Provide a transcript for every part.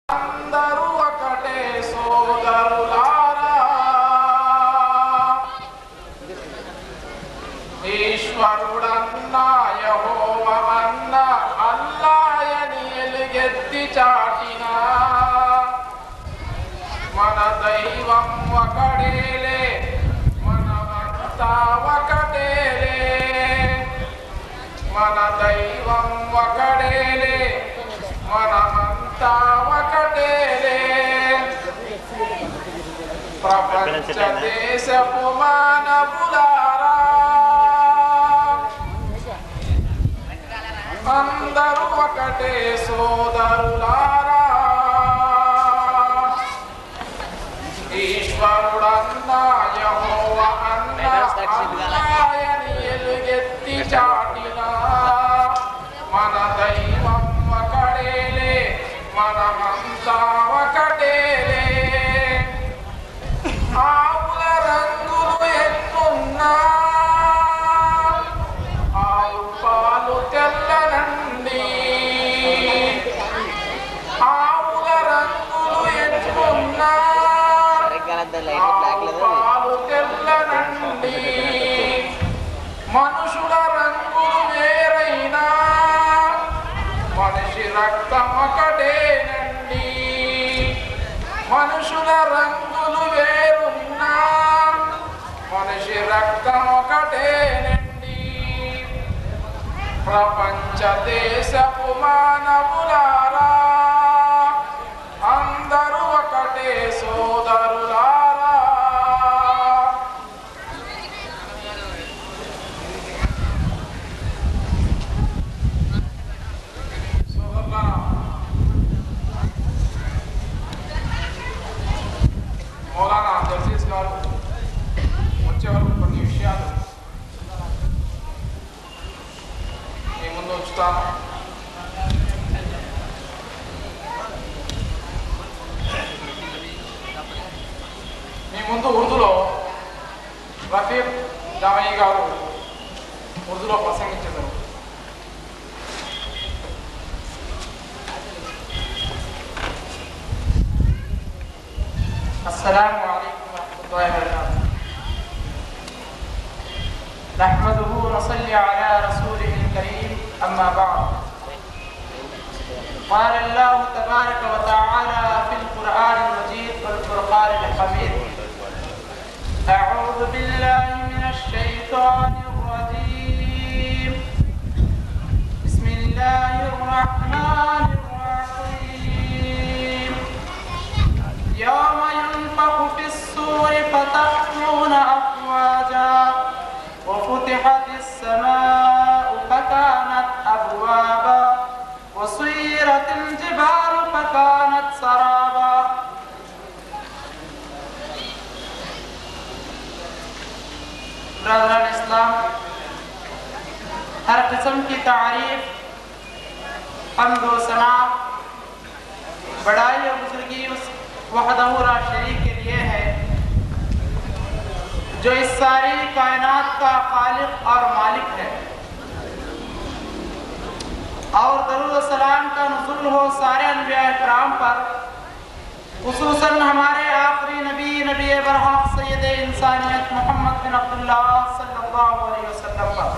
అందరూ ఒకటే సోదరులారా, ఈశ్వరుడన్నా యెహోవా అల్లాయని ఎలుగెత్తి చాటిన మన దైవం ఒకడేలే, మనమంతా ఒకటేలే, మన దైవం ఒకడేలే, మనమంతా ఒకటేలే. ప్రపంచ దేశపు మానవులారా, అందరూ ఒకటే సోదరులారా, ఈశ్వరుడన్నా యెహోవా అల్లాయని ఎలుగెత్తి చాటిన మన దైవం ఒకడేలే, మనమంతా ఒకటేలే. ఆవుల రంగులు ఎన్నున్నా ఆవు పాలు తెల్లనండి, ఆవుల రంగులు ఎన్నున్నా పాలు తెల్లనండి. మనుషుల రంగులు వేరైనా మనిషి రక్తం ఒకటేనండి. మనుషుల రంగులు వేరున్నా మనిషి రక్తం ఒకటేనండి. ప్రపంచ దేశపు మానవులారా, అందరూ ఒకటే సోదరులారా. మౌలానా జర్సీస్ గారు వచ్చే వరకు కొన్ని విషయాలు మీ ముందు ఉంచుతాను. మీ ముందు ఉర్దూలో రఫీక్ జామయ్య గారు ఉర్దూలో ప్రసంగించారు. السلام عليكم ورحمة الله وبركاته. نحمده ونصلي على رسوله الكريم، أما بعد. قال الله تبارك وتعالى في القرآن المجيد والفرقان الحميد: أعوذ بالله من الشيطان الرجيم، بسم الله الرحمن الرحيم. يوم ينفخ في الصور فتأتون أفواجا وفتحت السماء فكانت أبوابا وسيرت الجبال فكانت سرابا. برادران اسلام، ہر قسم کی تعریف، حمد و ثنا، بڑائی اور بزرگی اس وحدہ لا شریک کے لیے ہے جو اس ساری کائنات کا خالق اور مالک ہے. اور درود و سلام کا نزول ہو سارے انبیاء کرام پر، خصوصاً ہمارے آخری نبی نبی برحق سید انسانیت محمد بن عبداللہ صلی اللہ علیہ وسلم پر.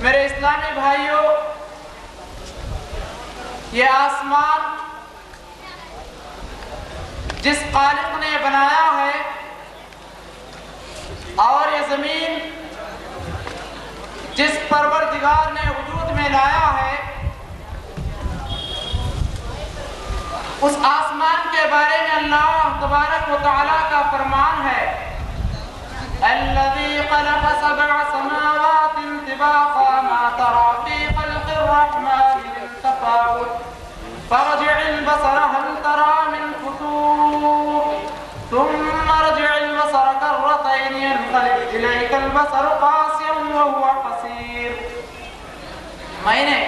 میرے اسلامی بھائیوں، یہ آسمان جس خالق نے بنایا ہے اور یہ زمین جس پروردگار نے وجود میں لایا ہے، اس آسمان کے بارے میں اللہ تبارک و تعالیٰ کا فرمان ہے: الذي خلق سبع سماوات طباقا ما ترى في خلق الرحمن من تفاوت فارجع البصر هل ترى من فطور ثم ارجع البصر كرتين ينقلب إليك البصر خاسئا وهو حسير. میں نے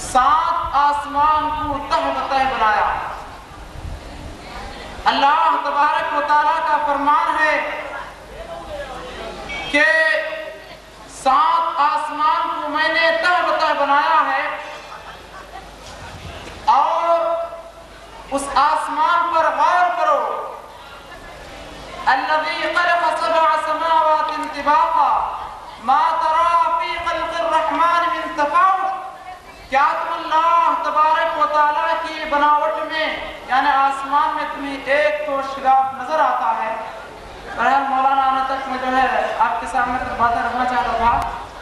7 آسمان کو تہ بتہ بنایا. اللہ تبارک و تعالیٰ کا فرمان ہے کہ 7 آسمان کو میں نے تہ بتہ بنایا ہے اس آسمان پر غور کرو. الذي خلق 7 سماوات طباقا ما ترى في خلق الرحمن من تفاوت. کیا تم اللہ تبارک و تعالیٰ کی بناوٹ میں یعنی آسمان میں تمہیں ایک تو اختلاف نظر آتا ہے؟ بہرحال مولانا آنے تک میں جو ہے آپ کے سامنے کچھ باتیں رکھنا چاہتا تھا.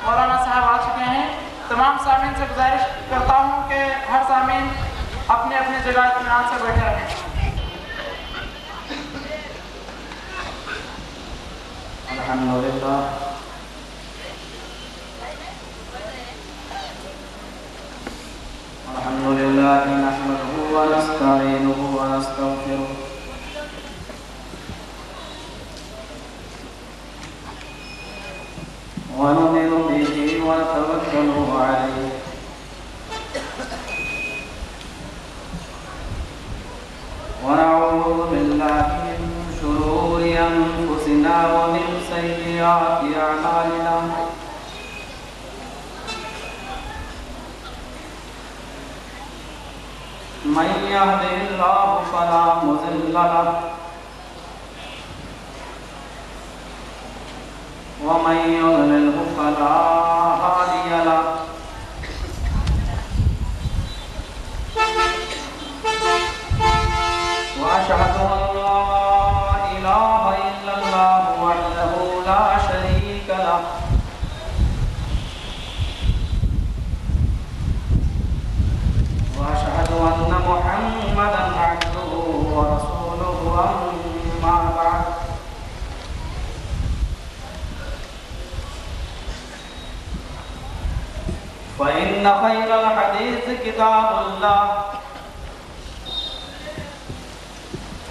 مولانا صاحب آ چکے ہیں. تمام سامعین سے گزارش کرتا ہوں کہ ہر سامعین اپنے اپنے جگہ اطمینان سے بیٹھے رہیں. الحمدللہ نحمده ونستعينه ونستغفره ونؤمن به ونتوكل عليه ونعوذ بالله من شرور أنفسنا ومن سيئات أعمالنا. من يهده الله فلا مضل له ومن يضلله فلا هادي له. وأشهد أن لا إله إلا الله وحده لا شريك له وأشهد أن محمدا عبده ورسوله. أما بعد فإن خير الحديث كتاب الله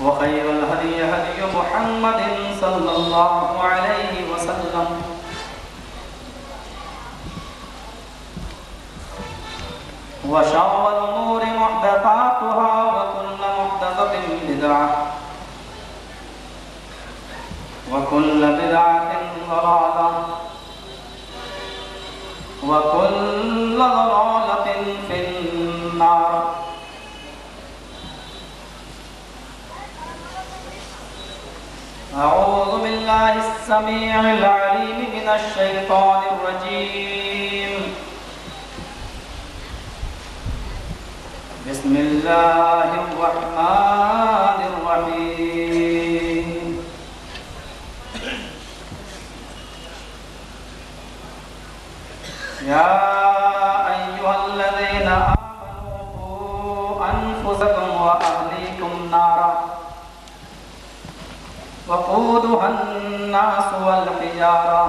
وخير الهدي هدي محمد صلى الله عليه وسلم وشر الأمور محدثاتها وكل محدثة بدعة وكل بدعة ضلالة وكل ضلالة في النار. أعوذ بالله السميع العليم من الشيطان الرجيم. بسم الله الرحمن الرحيم. يا أيها الذين آمنوا قوا أنفسكم وأهليكم نارا وقودها الناس والحجارة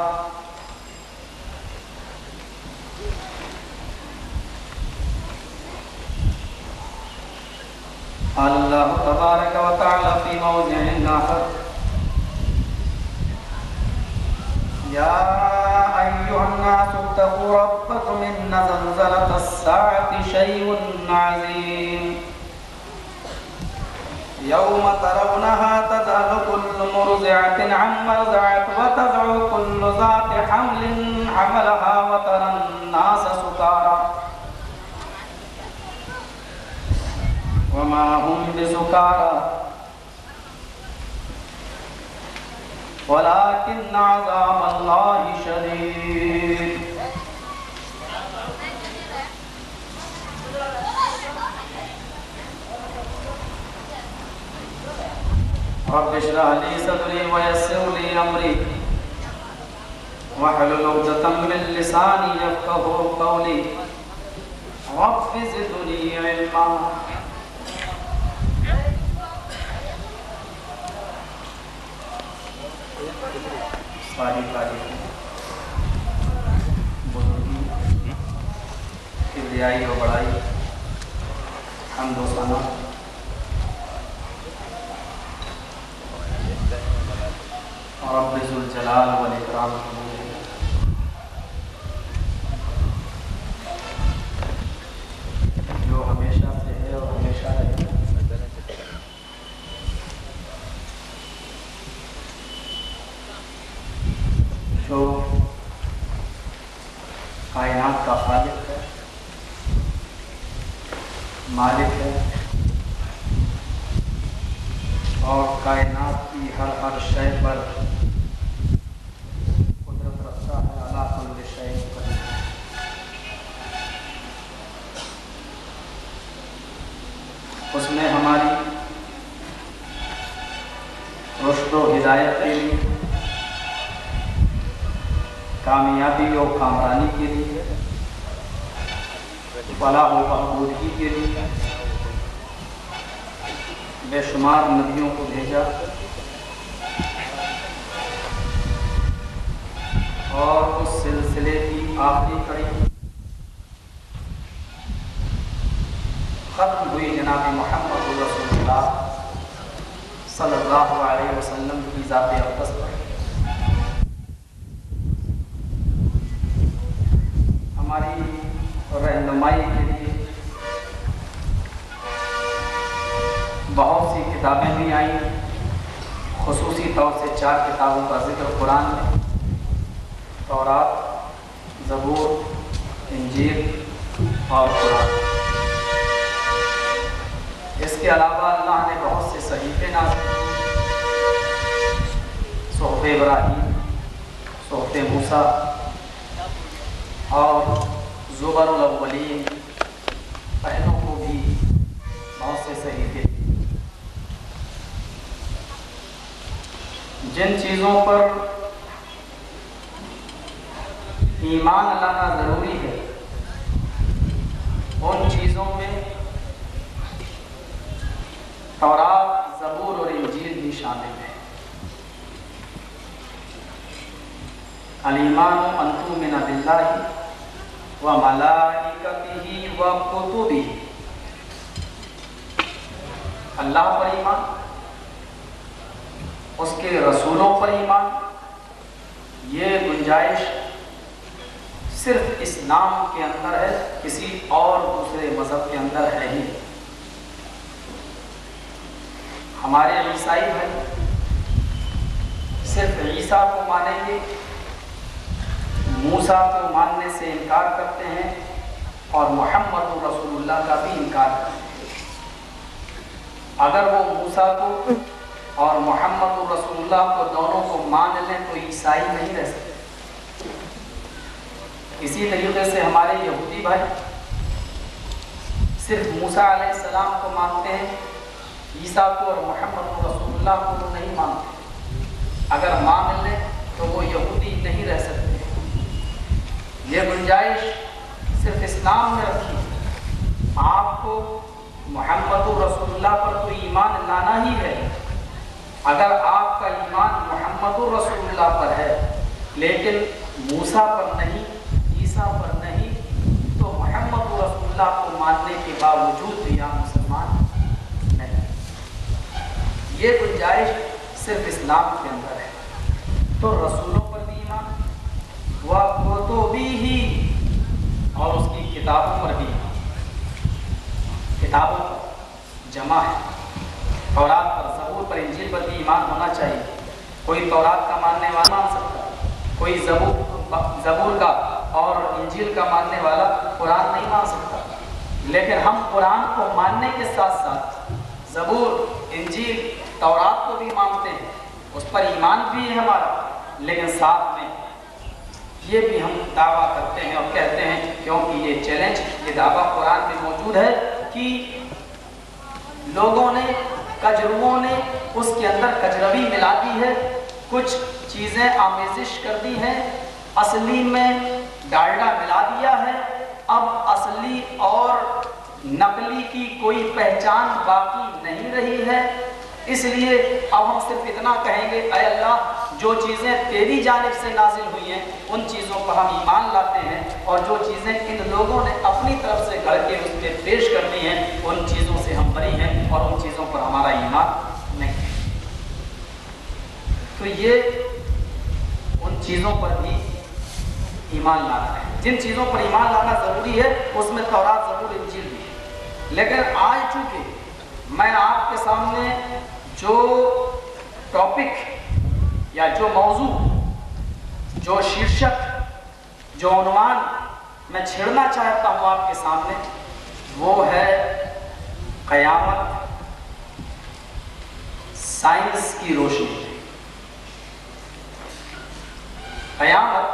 اللہ تبارک و تعالی فی موضع آخر یا ایہا الناس اتقوا ربکم ان زلزلة الساعة شیء عظیم یوم ترونها تذهل كل مرضعة عما ارضعت وتضع كل ذات حمل حملها وترى الناس سكارى وما هم بسكارى ولكن عذاب الله شديد. رب اشرح لي صدري ويسر لي امري واحلل عقدة من لساني يفقهوا قولي رب زدني علما. ساری تاریخ بزرگی کبریائی و بڑائی حمد و ثنا رب ذو الجلال والاکرام جو ہمیشہ سے ہے اور ہمیشہ رہے جو کائنات کا خالق ہے، مالک ہے، اور کائنات کی ہر شے پر قدرت رکھتا ہے، علی کل شیء قدیر۔ اس نے ہماری رشد و ہدایت کے لیے، کامیابی و کامرانی کے لیے، فلاح و بہبودگی کے لیے بے شمار نبیوں کو بھیجا، اور اس سلسلے کی آخری کڑی ختم ہوئی جناب محمد رسول اللہ صلی اللہ علیہ وسلم کی ذات اقدس پر۔ ہماری رہنمائی کے لیے بہت سی کتابیں بھی آئیں، خصوصی طور سے 4 کتابوں کا ذکر قرآن میں، تورات، زبور، انجیل اور قرآن۔ اس کے علاوہ اللہ نے بہت سے صحیفے نازل کیے، صحف ابراہیم، صحف موسیٰ اور زبر الاولین، پہلوں کو بھی بہت سے صحیفے۔ جن چیزوں پر ایمان لانا ضروری ہے، ان چیزوں میں تورات، زبور اور انجیل بھی شامل ہیں۔ الایمان ان تؤمن باللہ و ملائکتہ و کتبہ، اللہ پر ایمان، اس کے رسولوں پر ایمان۔ یہ گنجائش صرف اسلام کے اندر ہے، کسی اور دوسرے مذہب کے اندر ہے ہی۔ ہمارے عیسائی بھائی صرف عیسیٰ کو مانیں گے، موسیٰ کو ماننے سے انکار کرتے ہیں، اور محمد رسول اللہ کا بھی انکار کرتے ہیں۔ اگر وہ موسیٰ کو اور محمد رسول اللہ کو دونوں کو مان لیں تو عیسائی نہیں رہ سکتے۔ اسی طریقے سے ہمارے یہودی بھائی صرف موسیٰ علیہ السلام کو مانتے ہیں، عیسیٰ کو اور محمد رسول اللہ کو وہ نہیں مانتے۔ اگر مان لیں تو وہ یہودی نہیں رہ سکتے۔ یہ گنجائش صرف اسلام میں رکھی ہے۔ آپ کو محمد رسول اللہ پر تو ایمان لانا ہی ہے۔ اگر آپ کا ایمان محمد رسول اللہ پر ہے لیکن موسیٰ پر نہیں، عیسیٰ پر نہیں، تو محمد رسول اللہ کو ماننے کے باوجود بھی آپ مسلمان نہیں۔ یہ گنجائش صرف اسلام کے اندر ہے۔ تو رسولوں پر بھی ایمان، وَكُتُبِهِ، اور اس کی کتابوں پر بھی ایمان۔ کتابوں پر جمع ہے، تورات پر، زبور پر، انجیل پر بھی ایمان ہونا چاہیے۔ کوئی تورات کا ماننے والا مان سکتا، کوئی زبور کا اور انجیل کا ماننے والا قرآن نہیں مان سکتا۔ لیکن ہم قرآن کو ماننے کے ساتھ ساتھ زبور، انجیل، تورات کو بھی مانتے ہیں، اس پر ایمان بھی ہے ہمارا، لیکن ساتھ میں یہ بھی ہم دعویٰ کرتے ہیں اور کہتے ہیں، کیونکہ یہ چیلنج، یہ دعویٰ قرآن میں موجود ہے کہ لوگوں نے، کجرووں نے اس کے اندر کجروی ملا دی ہے، کچھ چیزیں آمیزش کر دی ہیں، اصلی میں ڈالڈا ملا دیا ہے۔ اب اصلی اور نقلی کی کوئی پہچان باقی نہیں رہی ہے۔ اس لیے اب ہم صرف اتنا کہیں گے، اے اللہ، جو چیزیں تیری جانب سے نازل ہوئی ہیں ان چیزوں پر ہم ایمان لاتے ہیں، اور جو چیزیں ان لوگوں نے اپنی طرف سے گھڑ کے اس پہ پیش کر دی ہیں ان چیزوں سے ہم بری ہیں، اور ان چیزوں پر ہمارا ایمان نہیں ہے۔ تو یہ ان چیزوں پر بھی ایمان لانا ہے۔ جن چیزوں پر ایمان لانا ضروری ہے اس میں تورات، زبور، انجیل بھی ہے۔ لیکن آج چونکہ میں آپ کے سامنے جو ٹاپک یا جو موضوع، جو شیرشک، جو عنوان میں چھیڑنا چاہتا ہوں آپ کے سامنے، وہ ہے قیامت، سائنس کی روشنی میں، قیامت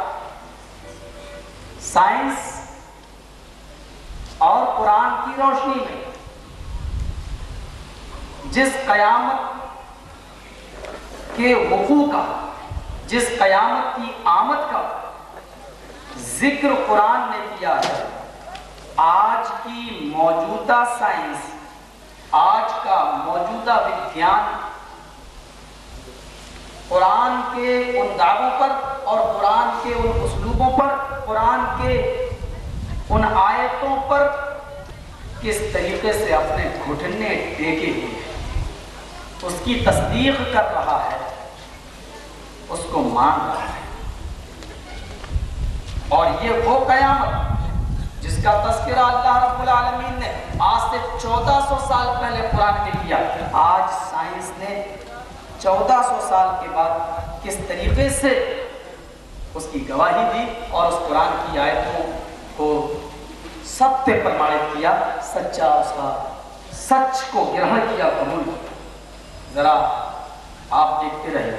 سائنس اور قرآن کی روشنی میں، جس قیامت کے وقوع کا، جس قیامت کی آمد کا ذکر قرآن نے کیا ہے، آج کی موجودہ سائنس، آج کا موجودہ وگیان قرآن کے ان دعووں پر اور قرآن کے ان اسلوبوں پر، قرآن کے ان آیتوں پر کس طریقے سے اپنے گھٹنے ٹیکے ہوئے ہیں، اس کی تصدیق کر رہا ہے، اس کو مان رہا ہے۔ اور یہ وہ قیامت جس کا تذکرہ اللہ رب العالمین نے آج سے 1400 سال پہلے قرآن میں کیا، آج سائنس نے 1400 سال کے بعد کس طریقے سے اس کی گواہی دی اور اس قرآن کی آیتوں کو ستیہ پرمانت کیا، سچا اس کا سچ کو گرہن کیا، قبول کیا۔ ذرا آپ دیکھتے رہے،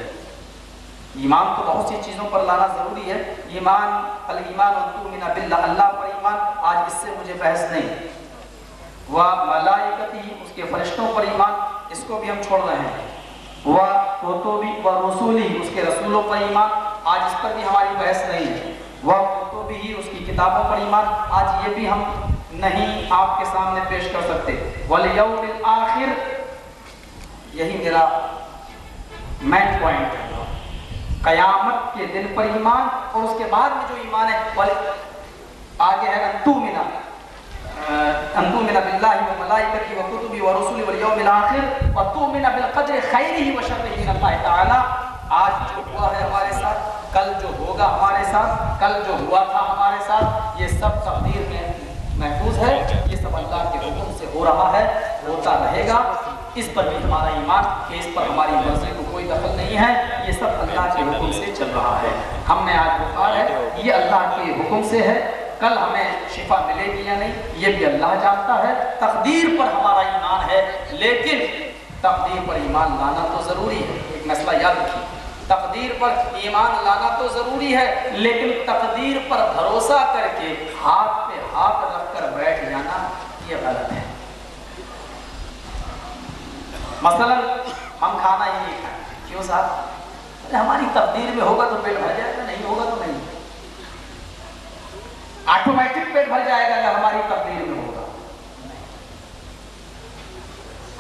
ایمان تو بہت سی چیزوں پر لانا ضروری ہے، ایمان الایمان ان تؤمن باللہ، اللہ پر ایمان، آج اس سے مجھے بحث نہیں، وملائکتہ، اس کے فرشتوں پر ایمان، اس کو بھی ہم چھوڑ رہے ہیں، وکتبہ ورسولہ، اس کے رسولوں پر ایمان، آج اس پر بھی ہماری بحث نہیں ہے، وکتبہ، اس کی کتابوں پر ایمان، آج یہ بھی ہم نہیں آپ کے سامنے پیش کر سکتے، والیوم الآخر، یہی میرا مین پوائنٹ ہے، قیامت کے دن پر ایمان، اور اس کے بعد میں جو ایمان ہے آگے ہے ان تؤمن باللہ وملائکتہ وکتبہ ورسلہ والیوم الآخر وتؤمن بالقدر خیرہ وشرہ من اللہ تعالی۔ آج جو ہوا ہے ہمارے ساتھ، کل جو ہوگا ہمارے ساتھ، کل جو ہوا تھا ہمارے ساتھ، یہ سب تقدیر میں محفوظ ہے، یہ سب اللہ کے حکم سے ہو رہا ہے، ہوتا رہے گا۔ اس پر بھی ہمارا ایمان کہ اس پر ہماری مرضی کو کوئی دخل نہیں ہے، یہ سب اللہ کے حکم سے چل رہا ہے۔ ہم میں آج بخار ہے، یہ اللہ کے حکم سے ہے، کل ہمیں شفا ملے گی یا نہیں یہ بھی اللہ جانتا ہے۔ تقدیر پر ہمارا ایمان ہے، لیکن تقدیر پر ایمان لانا تو ضروری ہے۔ ایک مسئلہ یاد رکھیے، تقدیر پر ایمان لانا تو ضروری ہے، لیکن تقدیر پر بھروسہ کر کے ہاتھ پہ ہاتھ رکھ کر بیٹھ جانا یہ غلط ہے۔ مثلا ہم کھانا ہی نہیں کھائیں، کیوں صاحب؟ ہماری تقدیر میں ہوگا تو پیٹ بھر جائے گا، نہیں ہوگا تو نہیں، آٹومیٹک پیٹ بھر جائے گا اگر ہماری تقدیر میں ہوگا۔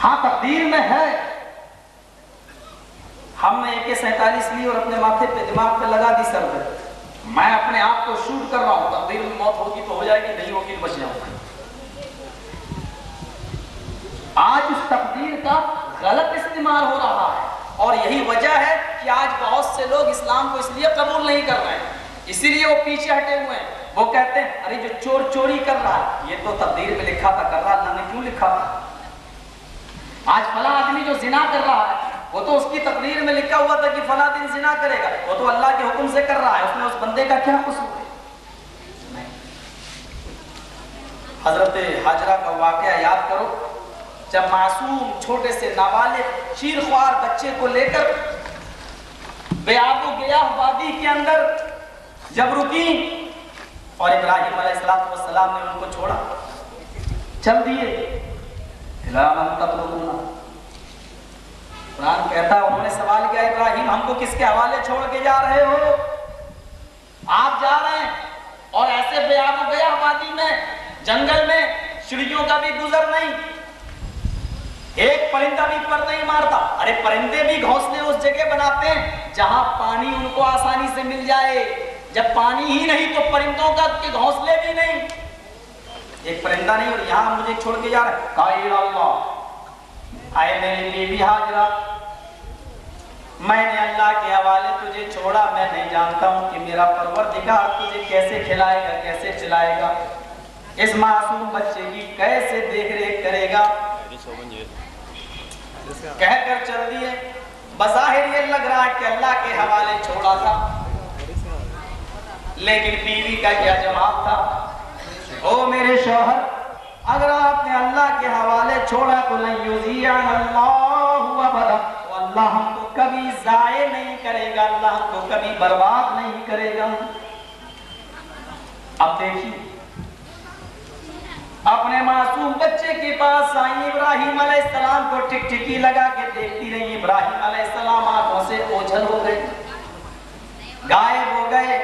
ہاں تقدیر میں ہے، ہم نے AK-47 لی اور اپنے ماتھے پہ دماغ پہ لگا دی سر پہ، میں اپنے آپ کو شوٹ کر رہا ہوں، تقدیر میں موت ہوگی تو ہو جائے گی، نہیں ہوگی تو بچ جاؤں گا۔ آج اس تقدیر کا غلط استعمال ہو رہا ہے، اور یہی وجہ ہے کہ آج بہت سے لوگ اسلام کو اس لیے قبول نہیں کر رہے ہیں، اسی لیے وہ پیچھے ہٹے ہوئے ہیں۔ وہ کہتے ہیں ارے جو چور چوری کر رہا ہے یہ تو تقدیر میں لکھا تھا، کر رہا، اللہ نے کیوں لکھا تھا؟ آج فلاں آدمی جو زنا کر رہا ہے وہ تو اس کی تقدیر میں لکھا ہوا تھا کہ فلاں دن زنا کرے گا، وہ تو اللہ کے حکم سے کر رہا ہے، اس میں اس بندے کا کیا قصور ہے؟ حضرت حاجرہ کا واقعہ یاد کرو، جب معصوم چھوٹے سے نابالغ شیرخوار بچے کو لے کر بیاب و گیاہ وادی کے اندر جب رکی اور ابراہیم علیہ السلام نے ان کو چھوڑا، چل دیے، قرآن کہتا ہے انہوں نے سوال کیا ابراہیم ہم کو کس کے حوالے چھوڑ کے جا رہے ہو؟ آپ جا رہے ہیں اور ایسے بیاب و گیاہ وادی میں، جنگل میں، چڑیوں کا بھی گزر نہیں، ایک پرندہ بھی پر نہیں مارتا۔ ارے پرندے بھی گھونسلے اس جگہ بناتے ہیں جہاں پانی ان کو آسانی سے مل جائے، جب پانی ہی نہیں تو پرندوں کا کے گھونسلے بھی نہیں، ایک پرندہ نہیں، اور یہاں مجھے چھوڑ کے جا رہا ہے۔ قائل اللہ، اے میری بیوی ہاجرہ، میں نے اللہ کے حوالے تجھے چھوڑا، میں نہیں جانتا ہوں کہ میرا پروردگار تجھے کیسے کھلائے گا، کیسے چلائے گا، اس معصوم بچے کی کیسے دیکھ ریکھ کرے گا۔ کہہ کر چل دیے، بظاہر یہ لگ رہا ہے کہ اللہ کے حوالے چھوڑا تھا، لیکن بیوی کا کیا جواب تھا؟ او میرے شوہر، اگر آپ نے اللہ کے حوالے چھوڑا تو لن یضیعنا اللہ ابدا، اللہ ہم کو کبھی ضائع نہیں کرے گا، اللہ ہم کو کبھی برباد نہیں کرے گا۔ اب دیکھیے اپنے معصوم بچے کے پاس آئی، ابراہیم علیہ السلام کو ٹک ٹکی لگا کے دیکھتی رہی۔ ابراہیم علیہ السلام آنکھوں سے اوجھل ہو گئے، غائب ہو گئے۔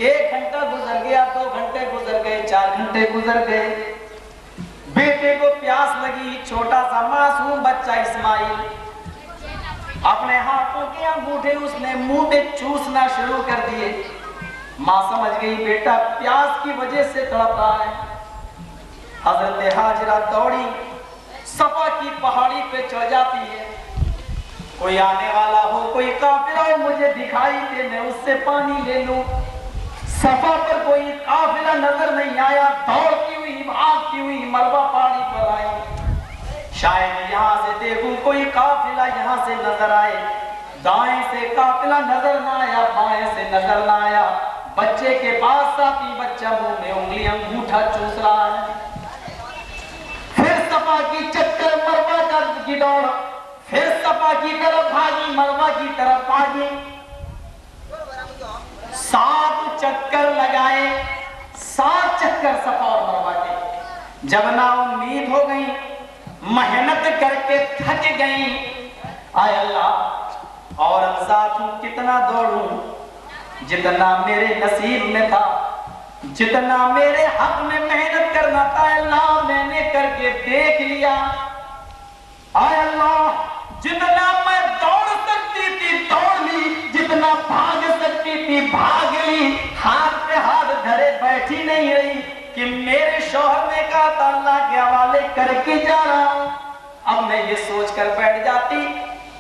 1 گھنٹہ گزر گیا، 2 گھنٹے گزر گئے، 4 گھنٹے گزر گئے۔ بیٹے کو پیاس لگی، چھوٹا سا معصوم بچہ اسماعیل اپنے ہاتھوں کے انگوٹھے اس نے منہ میں چوسنا شروع کر دیے۔ ماں سمجھ گئی بیٹا پیاس کی وجہ سے تڑپ رہا ہے۔ حضرت ہاجرہ دوڑی صفا کی پہاڑی پہ چڑھ جاتی ہے، کوئی آنے والا ہو، کوئی قافلہ ہو مجھے دکھائی دے، میں اس سے پانی لے لوں۔ صفا پر کوئی قافلہ نظر نہیں آیا، دوڑتی ہوئی بھاگتی ہوئی مروہ پہاڑی پر آئی، شاید یہاں سے دیکھوں کوئی قافلہ یہاں سے نظر آئے۔ دائیں سے قافلہ نظر نہ آیا، بائیں سے نظر نہ آیا۔ بچے کے پاس آتی، بچہ منہ میں انگلی انگوٹھا چوس رہا ہے۔ پھر صفا کی چکر مروہ کی دوڑ، پھر صفا کی طرف بھاگی، مروہ کی طرف بھاگی۔ 7 چکر لگائے، 7 چکر صفا اور مروہ کے۔ جب نا امید ہو گئی، محنت کر کے تھک گئی، آئے اللہ اور ذات ہوں کتنا دوڑوں، جتنا میرے نصیب میں تھا، جتنا میرے حق میں محنت کرنا تھا اللہ میں نے کر کے دیکھ لیا۔ آئے اللہ جتنا میں دوڑ سکتی تھی دوڑ لی، جتنا بھاگ سکتی تھی بھاگ لی، ہاتھ پہ ہاتھ دھرے بیٹھی نہیں رہی کہ میرے شوہر نے کہا تھا اللہ کے حوالے کر کے جا رہا ہوں۔ اب میں یہ سوچ کر بیٹھ جاتی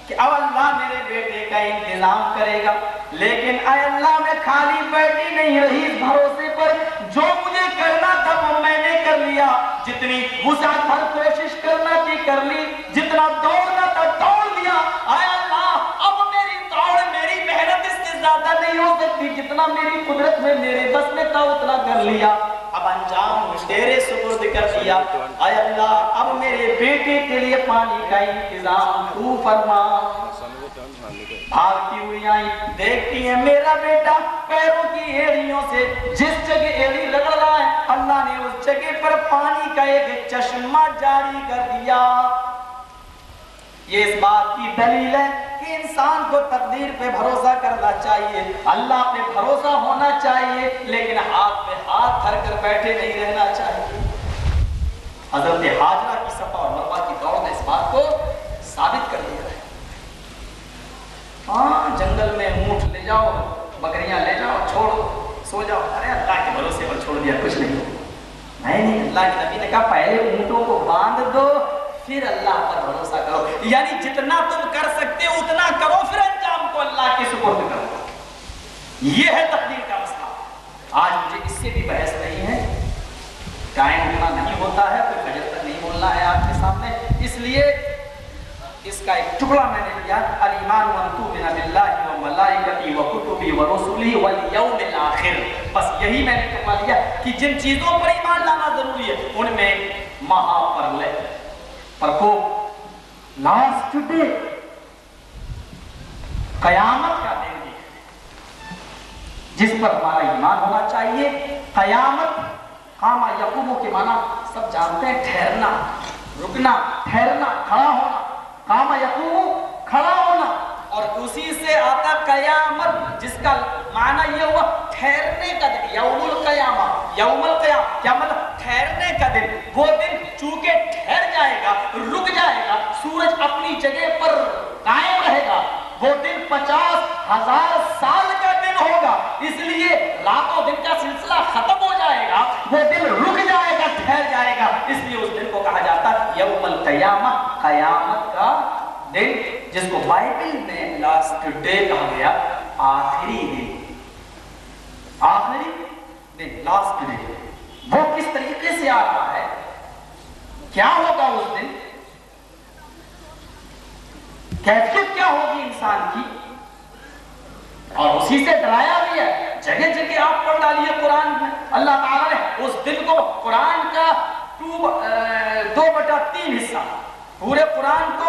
کہ اب اللہ میرے بیٹے کا انتظام کرے گا، لیکن اے اللہ میں خالی بیٹھی نہیں رہی اس بھروسے پر، جو مجھے کرنا تھا وہ میں نے کر لیا، جتنی وسعت ہر کوشش کرنا تھی کر لی، جتنا دوڑنا تھا دوڑ لیا۔ اے اللہ اب میری دوڑ میری محنت اس سے زیادہ نہیں ہو سکتی، جتنا میری قدرت میں میرے بس میں تھا اتنا کر لیا، اب انجام تیرے سپرد کر دیا۔ اے اللہ اب میرے بیٹے کے لیے پانی کا انتظام تو فرما۔ بھاگتی ہوئی آئی، دیکھتی ہے میرا بیٹا پیروں کی ایڑیوں سے جس جگہ ایڑی رگڑ رہا ہے اللہ نے اس جگہ پر پانی کا ایک چشمہ جاری کر دیا۔ یہ اس بات کی دلیل ہے کہ انسان کو تقدیر پہ بھروسہ کرنا چاہیے، اللہ پہ بھروسہ ہونا چاہیے، لیکن ہاتھ پہ ہاتھ دھر کر بیٹھے نہیں رہنا چاہیے۔ حضرت ہاجرہ کی صفا اور مروہ کی دوڑ نے اس بات کو ثابت کر دیا ہے۔ ہاں جنگل میں اونٹ لے جاؤ، بکریاں لے جاؤ، چھوڑ سو جاؤ، ارے اللہ کے بھروسے پر چھوڑ دیا کچھ نہیں، اللہ کے نبی نے کہا پہلے اونٹوں کو باندھ دو پھر اللہ پر بھروسہ کرو، یعنی جتنا تم کر سکتے ہو اتنا کرو، پھر انجام کو اللہ کے سپرد کرو۔ یہ ہے تقدیر کا مسئلہ۔ آج مجھے اس سے بھی بحث نہیں ہے، ٹائم اتنا نہیں ہوتا ہے، کوئی فجر تک نہیں بولنا ہے آپ کے سامنے، اس لیے اس کا ایک ٹکڑا میں نے لیا، الایمان ان تؤمن باللہ وملائکتہ وکتبہ ورسلہ والیوم الآخر، بس یہی میں نے ٹکڑا لیا کہ جن چیزوں پر ایمان لانا ضروری ہے ان میں مہا پرلے پرکوپ، لاسٹ ڈے، قیامت کا دن بھی جس پر ہمارا ایمان ہونا چاہیے۔ قیامت قام یقوم کے معنی سب جانتے ہیں، ٹھہرنا، رکنا، ٹھہرنا، کھڑا ہونا، قام یقوم کھڑا ہونا، اور اسی سے آتا قیامت جس کا معنی یہ ہوا ٹھہرنے کا دن، یوم القیامہ، یوم القیامہ کیا مطلب ٹھہرنے کا دن، وہ دن چونکہ ٹھہر جائے گا، رک جائے گا، سورج اپنی جگہ پر قائم رہے گا، وہ دن 50,000 سال کا دن ہوگا، اس لیے رات و دن کا سلسلہ ختم ہو جائے گا، وہ دن رک جائے گا، ٹھہر جائے گا، اس لیے اس دن کو کہا جاتا ہے یوم القیامہ، قیامت کا دن، جس کو بائبل میں لاسٹ ڈے کہا گیا، آخری دن، آخری دن، لاسٹ ڈے۔ وہ کس طریقے سے آ رہا ہے، کیا ہوگا اس دن، کیفیت کیا ہوگی انسان کی، اور اسی سے ڈرایا بھی ہے۔ جگہ جگہ آپ پڑھ ڈالیے قرآن میں، اللہ تعالیٰ نے اس دن کو قرآن کا 2/3 حصہ، پورے قرآن کو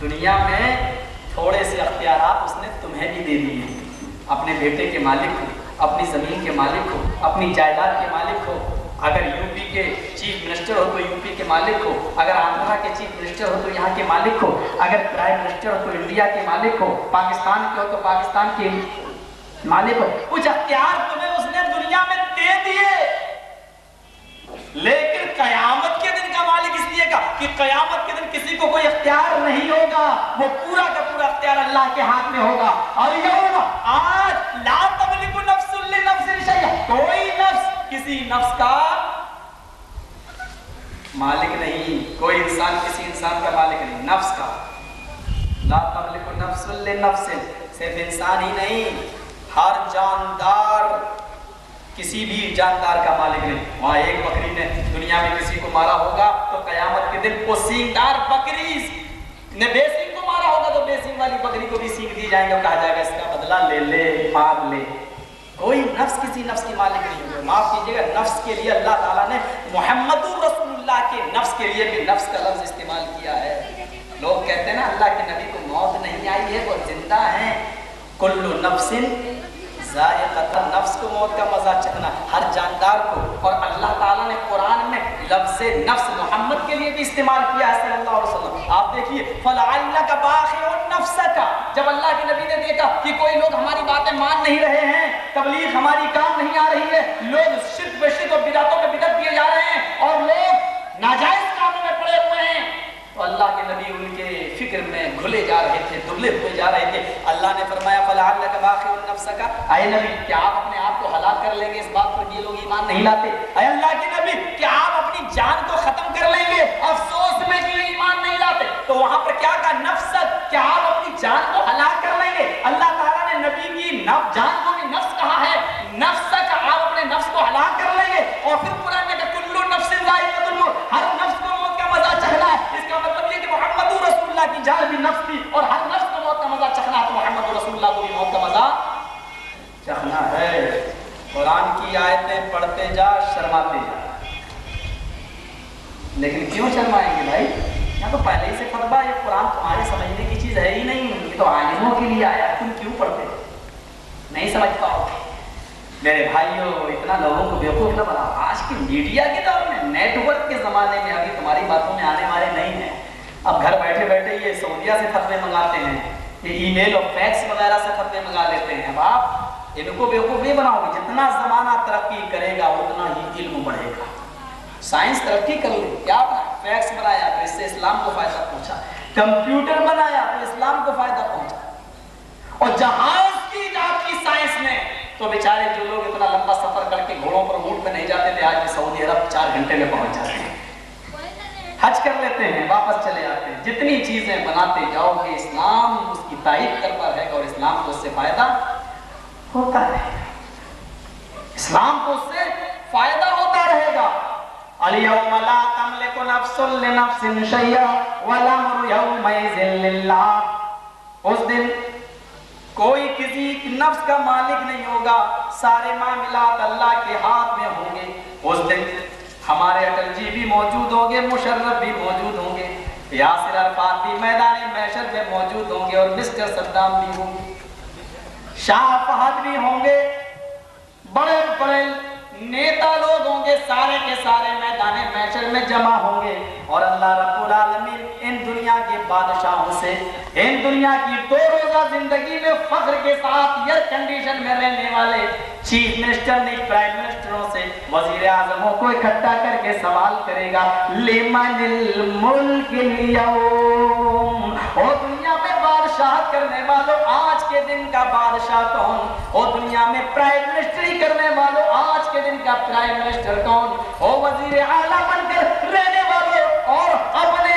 دنیا میں تھوڑے سے اختیارات اس نے تمہیں بھی دے دیے ہیں. اپنے بیٹے کے مالک ہو, اپنی زمین کے مالک ہو, اپنی جائیداد کے مالک ہو. اگر یو پی کے چیف منسٹر ہو تو یو پی کے مالک ہو, اگر آندھرا کے چیف منسٹر ہو تو یہاں کے مالک ہو, اگر پرائم منسٹر ہو تو انڈیا کے مالک ہو, پاکستان کے ہو تو پاکستان کے مالک ہو. کچھ اختیار تمہیں اس نے دنیا میں دے دیے, لیکن قیامت کے دن کا مالک اس لیے کہا کہ قیامت کے دن کسی کو کوئی اختیار نہیں ہوگا, وہ پورا کا پورا اختیار اللہ کے ہاتھ میں ہوگا. اور یوم, آج لا تملک نفس لنفس شیئا, کوئی نفس کسی نفس کا مالک نہیں, کوئی انسان کسی انسان کا مالک نہیں, نفس کا. لا تملک نفس لنفس, صرف انسان ہی نہیں, ہر جاندار کسی بھی جاندار کا مالک نہیں. وہاں ایک بکری نے دنیا میں کسی کو مارا ہوگا تو قیامت کے دن وہ سینگدار بکری نے بے سینگ کو مارا ہوگا تو بے سینگ والی بکری کو بھی سینگ دی جائیں گے اور کہا جائے گا اس کا بدلہ لے لے, مار لے. کوئی نفس کسی نفس کی مالک نہیں ہوگا. معاف کیجیے گا, نفس کے لیے اللہ تعالیٰ نے محمد رسول اللہ کے نفس کے لیے بھی نفس کا لفظ استعمال کیا ہے. لوگ کہتے ہیں نا اللہ کے نبی کو موت نہیں آئی ہے, وہ زندہ ہیں. کل نفس ذائقۃ, نفس کو موت کا مزہ چکھنا, ہر جاندار کو. اور اللہ تعالیٰ نے قرآن میں لفظ نفس محمد کے لیے بھی استعمال کیا ہے صلی اللہ علیہ وسلم. آپ دیکھیے فَلَعَلَّكَ بَاخِعٌ نَفْسَكَ, جب اللہ کے نبی نے دیکھا کہ کوئی لوگ ہماری باتیں مان نہیں رہے ہیں, تبلیغ ہماری کام نہیں آ رہی ہے, لوگ شرک بے شرک اور بدعتوں پہ بدعت کیے جا رہے ہیں اور لوگ ناجائز کاموں میں پڑے ہوئے ہیں, تو اللہ کے نبی ان کے فکر میں گھلے جا رہے تھے, دبلے ہوئے جا رہے تھے. اللہ نے فرمایا فَلَعَلَّكَ بَاخِعٌ نَفْسَكَ, اے نبی کیا آپ اپنے آپ کو ہلاک کر لیں گے اس بات پر کہ یہ لوگ ایمان نہیں لاتے؟ اے اللہ کے نبی کیا آپ اپنی جان کو ختم کر لیں گے افسوس میں کہ یہ ایمان نہیں لاتے؟ تو وہاں پر کیا کہا, نفست, کیا آپ اپنی جان کو ہلاک کر لیں گے؟ اللہ تعالیٰ نے نبی کی جان کو بھی نفس کہا ہے, نفس کا آپ اپنے نفس کو ہلاک کر لیں گے. اور پھر قرآن میں کہ کل نفس ذائقۃ الموت, ہر نفس کو موت کا مزہ چکھنا ہے. اس کا مطلب یہ کہ محمد رسول اللہ کی جان بھی نفس تھی اور ہر نفس کو موت کا مزہ چکھنا ہے, تو محمد رسول اللہ کو بھی موت کا مزہ چکھنا ہے. قرآن کی آیتیں پڑھتے جا, شرماتے جا. لیکن کیوں شرمائیں گے بھائی؟ یہاں تو پہلے ہی سے فتویٰ, یہ قرآن تمہارے سمجھنے کی چیز ہے ہی نہیں, یہ تو عالموں کے لیے آیا, تم کیوں پڑھتے نہیں سمجھ پاؤ. میرے بھائیوں, اتنا لوگوں کو بیوقوف نہ بناؤ. آج کی میڈیا کے دور میں, نیٹ ورک کے زمانے میں ابھی تمہاری باتوں میں آنے والے نہیں ہیں. اب گھر بیٹھے بیٹھے یہ سعودیہ سے فتوے منگاتے ہیں, یہ ای میل اور فیکس وغیرہ سے فتوے منگا لیتے ہیں. اب آپ ان کو بیوقوف نہیں بناؤ گے. جتنا زمانہ ترقی کرے گا اتنا ہی علم بڑھے گا. سائنس ترقی کر لی, کیا فیکس بنایا تو اس سے اسلام کو فائدہ پہنچا, کمپیوٹر بنایا تو اسلام کو فائدہ پہنچا, اور جہاز کی ایجاد کی سائنس نے, تو بیچارے جو لوگ اتنا لمبا سفر کر کے گھوڑوں پر اونٹ پہ نہیں جاتے تھے, آج بھی سعودی عرب 4 گھنٹے میں پہنچ جاتے ہیں. حج کر لیتے ہیں, واپس چلے آتے ہیں. جتنی چیزیں بناتے جاؤ گے اسلام اس کی تائید کرتا رہے گا اور اسلام کو اس سے فائدہ ہوتا رہے گا. اسلام کو اس سے فائدہ ہوتا رہے گا. اليوم لا تملك نفس لنفس شيئا والامر يومئذ لله, اس دن کوئی کسی نفس کا مالک نہیں ہوگا, سارے معاملات اللہ کے ہاتھ میں ہوں گے. اس دن ہمارے اٹل جی بھی موجود ہوں گے, مشرف بھی موجود ہوں گے, یاسر عرفات بھی میدان محشر میں موجود ہوں گے, اور مسٹر صدام بھی ہوں گے, شاہ فہد بھی ہوں گے, بڑے بڑے نیتا لوگ ہوں گے, سارے کے سارے میدان محشر میں جمع ہوں گے. اور اللہ رب العالمین ان دنیا کے بادشاہوں سے, ان دنیا کی 2 روزہ زندگی میں فخر کے ساتھ ایئر کنڈیشن میں رہنے والے چیف منسٹر نے پرائم منسٹروں سے, وزیر اعظموں کو اکٹھا کر کے سوال کرے گا, لمن الملک اليوم, اور دنیا میں بادشاہت کرنے والوں آج کے دن کا بادشاہ کون؟ اور دنیا میں پرائم منسٹری کرنے والوں آج کے دن کا پرائم منسٹر کون؟ اور وزیر اعلیٰ بن کر رہنے والوں اور اپنی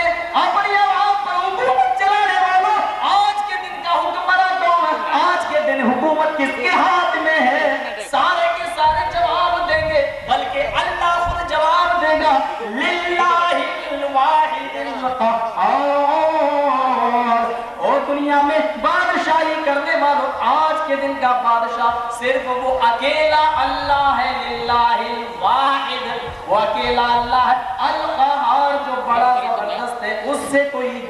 عوام پر حکومت چلانے والوں آج کے دن کا حکمراں کون؟ آج کے دن حکومت کس کے ہاتھ میں ہے؟ سارے کے سارے جواب دیں گے, بلکہ اللہ خود جواب دے گا, للہ الواحد القہار. اور دنیا میں بادشاہی کرنے والوں آج کے دن کا بادشاہ صرف وہ اکیلا اللہ ہے, للہ الواحد, وہ اکیلا اللہ ہے القہار, جو بڑا زبردست ہے, اس سے کوئی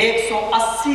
180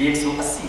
180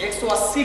180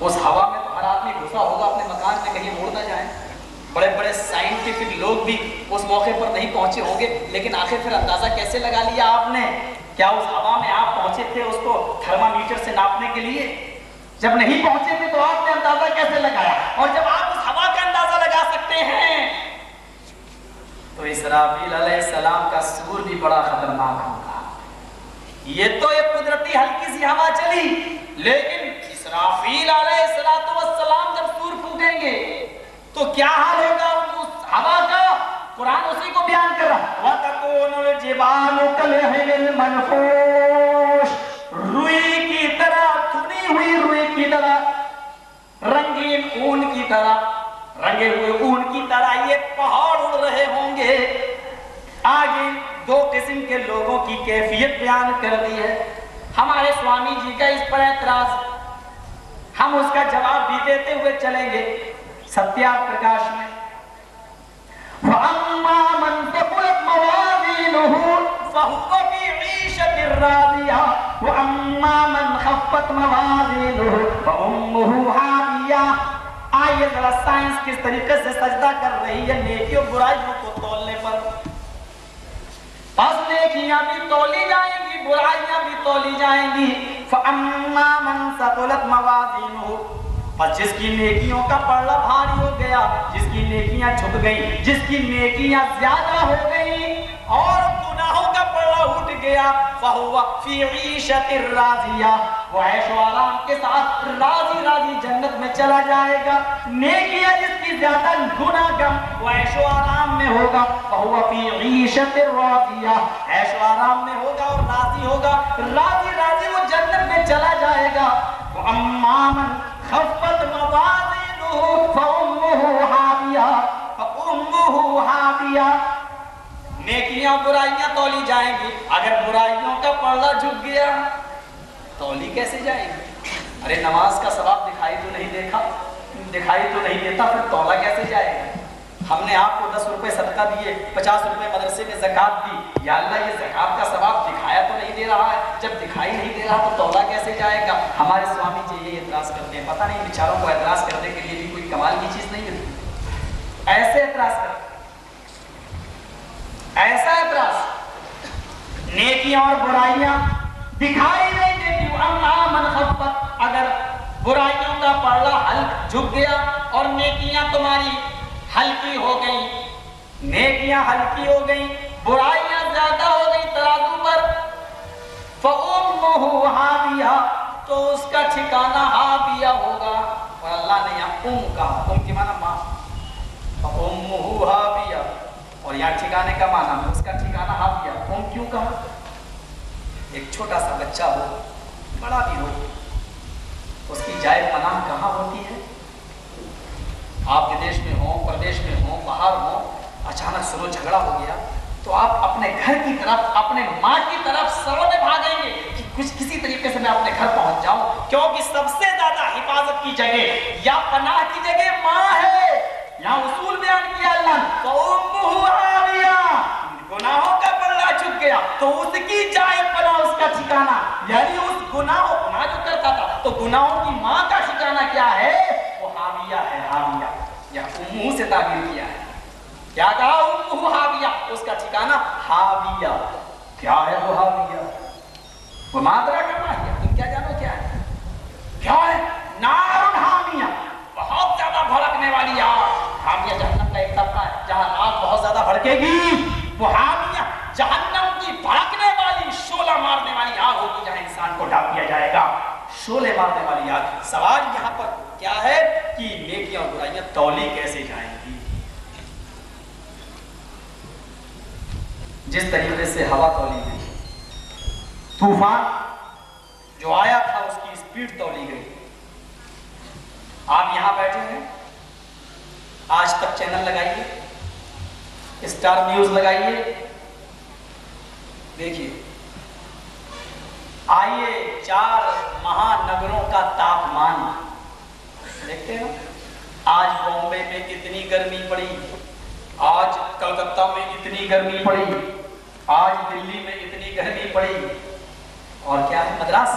اس ہوا میں تو ہر آدمی گھسا ہوگا اپنے مکان میں، کہیں مڑ نہ جائیں۔ بڑے بڑے سائنٹیفک لوگ بھی اس موقع پر نہیں پہنچے ہوں گے، لیکن آخر پھر اندازہ کیسے لگا لیا آپ نے؟ کیا اس ہوا میں آپ پہنچے تھے اس کو تھرمامیٹر سے ناپنے کے لیے؟ جب نہیں پہنچے تھے تو آپ نے اندازہ کیسے لگایا؟ اور جب آپ اس ہوا کا اندازہ لگا سکتے ہیں تو اسرافیل علیہ السلام کا سور بھی بڑا خطرناک ہوگا۔ یہ تو ایک قدرتی ہلکی سی ہوا چلی، لیکن اسرافیل علیہ السلام جب سور پھونکیں گے تو کیا حال ہوگا اس ہوا کا؟ قرآن اسی کو بیان کر رہا ہے۔ وَتَكُونُ الْجِبَالُ كَالْعِهْنِ الْمَنْفُوشِ، روئی کی طرح، چنی ہوئی روئی کی طرح، رنگین اون کی طرح، رنگے ہوئے اون کی طرح یہ پہاڑ اڑ رہے ہوں گے۔ آگے دو قسم کے لوگوں کی کیفیت بیان کر دی ہے۔ ہمارے سوامی جی کا اس پر اعتراض، ہم اس کا جواب بھی دیتے ہوئے چلیں گے ستیہ پرکاش میں۔ وَأَمَّا مَنْ ثَقُلَتْ مَوَازِينُهُ فَهُوَ فِي عِيشَةٍ رَاضِيَةٍ وَأَمَّا مَنْ خَفَّتْ مَوَازِينُهُ فَأُمُّهُ هَاوِيَةٌ۔ آئیے ذرا سائنس کس طریقے سے سجدہ کر رہی ہے نیکی اور برائیوں کو تولنے پر۔ پس نیکیاں بھی تولی جائیں گی، برائیاں بھی تولی جائیں گی۔ فَأَمَّا مَنْ ثَقُلَتْ مَوَازِينُهُ، پس جس کی نیکیوں کا پلڑا بھاری ہو گیا، جس کی نیکیاں جھک گئیں، جس کی نیکیاں زیادہ ہو گئیں اور گناہوں کا پلڑا اٹھ گیا، فَهُوَ فِي عِيشَةٍ رَاضِيَةٍ، وہ عیش و آرام کے ساتھ راضی راضی جنت میں چلا جائے گا۔ نیکیاں جس کی زیادہ، گناہ کم، وہ عیش و آرام میں ہوگا، فَهُوَ فِي عِيشَةٍ رَاضِيَةٍ، عیش و آرام میں ہوگا اور راضی ہوگا، راضی راضی وہ جنت میں چلا جائے گا۔ وَأَمَّا مَنْ خَفَّتْ مَوَازِينُهُ فَأُمُّهُ هَاوِيَةٌ، نیکیاں برائیاں تولی جائیں گی۔ اگر برائیوں کا پلڑا جھک گیا تولی کیسے جائے گی؟ ارے نماز کا ثواب دکھائی تو نہیں دیتا، پھر تولا کیسے جائے گا؟ ہم نے آپ کو 10 روپے صدقہ دیے، 50 روپے مدرسے میں زکوٰۃ دی، یا اللہ یہ زکوٰۃ کا ثواب دکھایا تو نہیں دے رہا ہے، جب دکھائی نہیں دے رہا تو تولا کیسے جائے گا؟ ہمارے سوامی جی یہ اعتراض کرتے ہیں، پتہ نہیں بیچاروں کو اعتراض کرنے کے لیے بھی کوئی کمال کی چیز نہیں ہے، ایسے اعتراض کرتے، ایسا اعتراض، نیکیاں اور برائیاں دکھائی نہیں دیتی۔ وَأَمَّا مَنْ خَفَّتْ، اگر برائیوں کا پلڑا ہلک جھک گیا اور نیکیاں تمہاری ہلکی ہو گئیں، نیکیاں ہلکی ہو گئیں، برائیاں زیادہ ہو گئیں ترازو پر، فَأُمُّهُ هَاوِيَةٌ، تو اس کا ٹھکانہ ہاویہ ہوگا۔ اور اللہ نے یہاں کہا، کی معنی ماں، فَأُمُّهُ هَاوِيَةٌ، اور یہاں ٹھکانے کا معنی ہے اس کا ٹھکانہ ہاویہ۔ کیوں کہا؟ ایک چھوٹا سا بچہ ہو، بڑا بھی ہو، اس کی جائے پناہ کہاں ہوتی ہے؟ آپ ودیش میں ہوں، پردیش میں ہوں، باہر ہوں، اچانک سلو جھگڑا ہو گیا تو آپ اپنے گھر کی طرف، اپنے ماں کی طرف سروں میں بھاگیں گے کہ کسی طریقے سے میں اپنے گھر پہنچ جاؤں، کیونکہ سب سے زیادہ حفاظت کی جگہ یا پناہ کی جگہ ماں ہے۔ یہاں اصول بیان کیا اللہ نے، فَأُمُّهُ هَاوِيَةٌ، گناہوں کا پلڑا جھک گیا تو اس کی جائے پناہ، اس کا ٹھکانہ، یعنی اس گناہ جو کرتا تھا تو گناہوں کی ماں کا ٹھکانہ کیا ہے؟ وہ ہاویہ ہے، ہاویہ، یا امہ سے تعبیر کیا ہے۔ کیا کہا؟ امہ ہاویہ، اس کا ٹھکانہ ہاویہ۔ کیا ہے وہ ہاویہ؟ وہ مادرہ کا ماہیہ، تم کیا جانو کیا ہے؟ کیا ہے؟ نار حامیہ، بہت زیادہ بھڑکنے والی آگ۔ حامیہ جہنم کا ایک طبقہ ہے جہاں آگ بہت زیادہ بھڑکے گی، وہ حامیہ جہنم کی بھڑکنے والی، شعلہ مارنے والی آگ ہوگی جہاں انسان کو ڈال دیا جائے گا، شعلے مارنے والی آگ۔ سوال یہاں پر کیا ہے کہ نیکیاں اور برائیاں تولی کیسے جائیں گی؟ جس طریقے سے ہوا تولی گئی، طوفان جو آیا تھا اس کی اسپیڈ تولی گئی۔ آپ یہاں بیٹھے ہیں، آج تک چینل لگائیے، اسٹار نیوز لگائیے، دیکھیے، آئیے 4 مہانگروں کا تاپمان دیکھتے ہیں۔ آج بامبے میں اتنی گرمی پڑی، آج کلکتہ میں اتنی گرمی پڑی، آج دلی میں اتنی گرمی پڑی، اور کیا ہے مدراس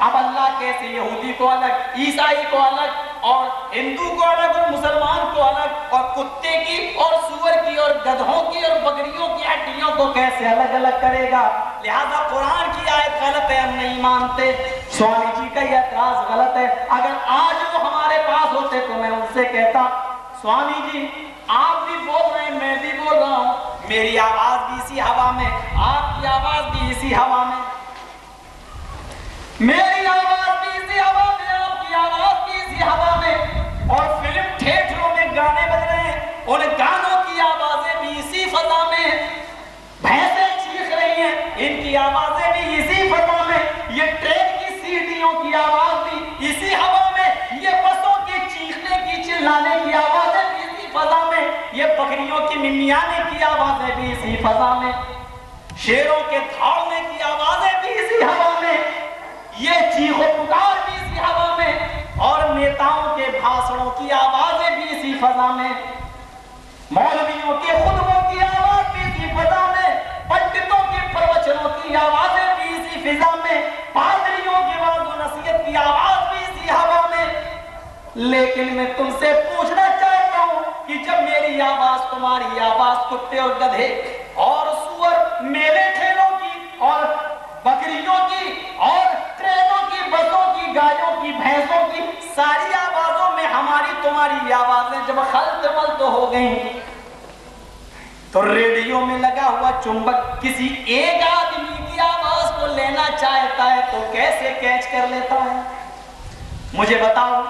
اب اللہ کیسے یہودی کو الگ، عیسائی کو الگ، اور ہندو کو الگ، اور مسلمان کو الگ، اور کتے کی اور سور کی اور گدھوں کی اور بکریوں کی ہڈیوں کو کیسے الگ الگ کرے گا؟ لہذا قرآن کی آیت غلط ہے، ہم نہیں مانتے۔ سوامی جی کا یہ اعتراض غلط ہے۔ اگر آج وہ ہمارے پاس ہوتے تو میں ان سے کہتا سوامی جی آپ بھی بول رہے ہیں، میں بھی بول رہا ہوں، میری آواز بھی اسی ہوا میں، آپ کی آواز بھی اسی ہوا میں، میری آواز بھی اسی ہوا میں، آپ کی آواز بھی اسی ہوا میں، اور فلم تھیٹروں میں گانے بج رہے ہیں، ان گانوں کی آوازیں بھی اسی فضا میں، بھینسیں چیخ رہی ہیں، ان کی آوازیں بھی اسی فضا میں، یہ ٹرین کی سیٹیوں کی آواز بھی اسی ہوا میں، یہ بسوں کے چیخنے کی چلانے کی آوازیں بھی اسی فضا میں، یہ بکریوں کی ممیانے کی آوازیں بھی اسی فضا میں، شیروں کے دھاڑنے کی آوازیں بھی اسی ہوا میں، یہ چیخ و پکار بھی اسی ہوا میں، اور نیتاؤں کے بھاشنوں کی آوازیں بھی اسی فضا میں، مولویوں کے خطبوں کی آواز بھی اسی فضا میں، پنڈتوں کے پروچنوں کی آوازیں بھی اسی فضا میں، پادریوں کی وعظ و نصیحت کی آواز بھی اسی ہوا میں۔ لیکن میں تم سے پوچھنا چاہتا ہوں کہ جب میری آواز تمہاری آواز کتے اور گدھے اور سور میلے ٹھیلوں کی اور بکریوں کی اور ٹرینوں کی، بسوں کی، گایوں کی، بھینسوں کی، ساری آوازوں میں ہماری تمہاری آوازیں جب خلط ملط ہو گئیں تو ریڈیو میں لگا ہوا چمبک کسی ایک آدمی کی آواز کو لینا چاہتا ہے تو کیسے کیچ کر لیتا ہے؟ مجھے بتاؤ،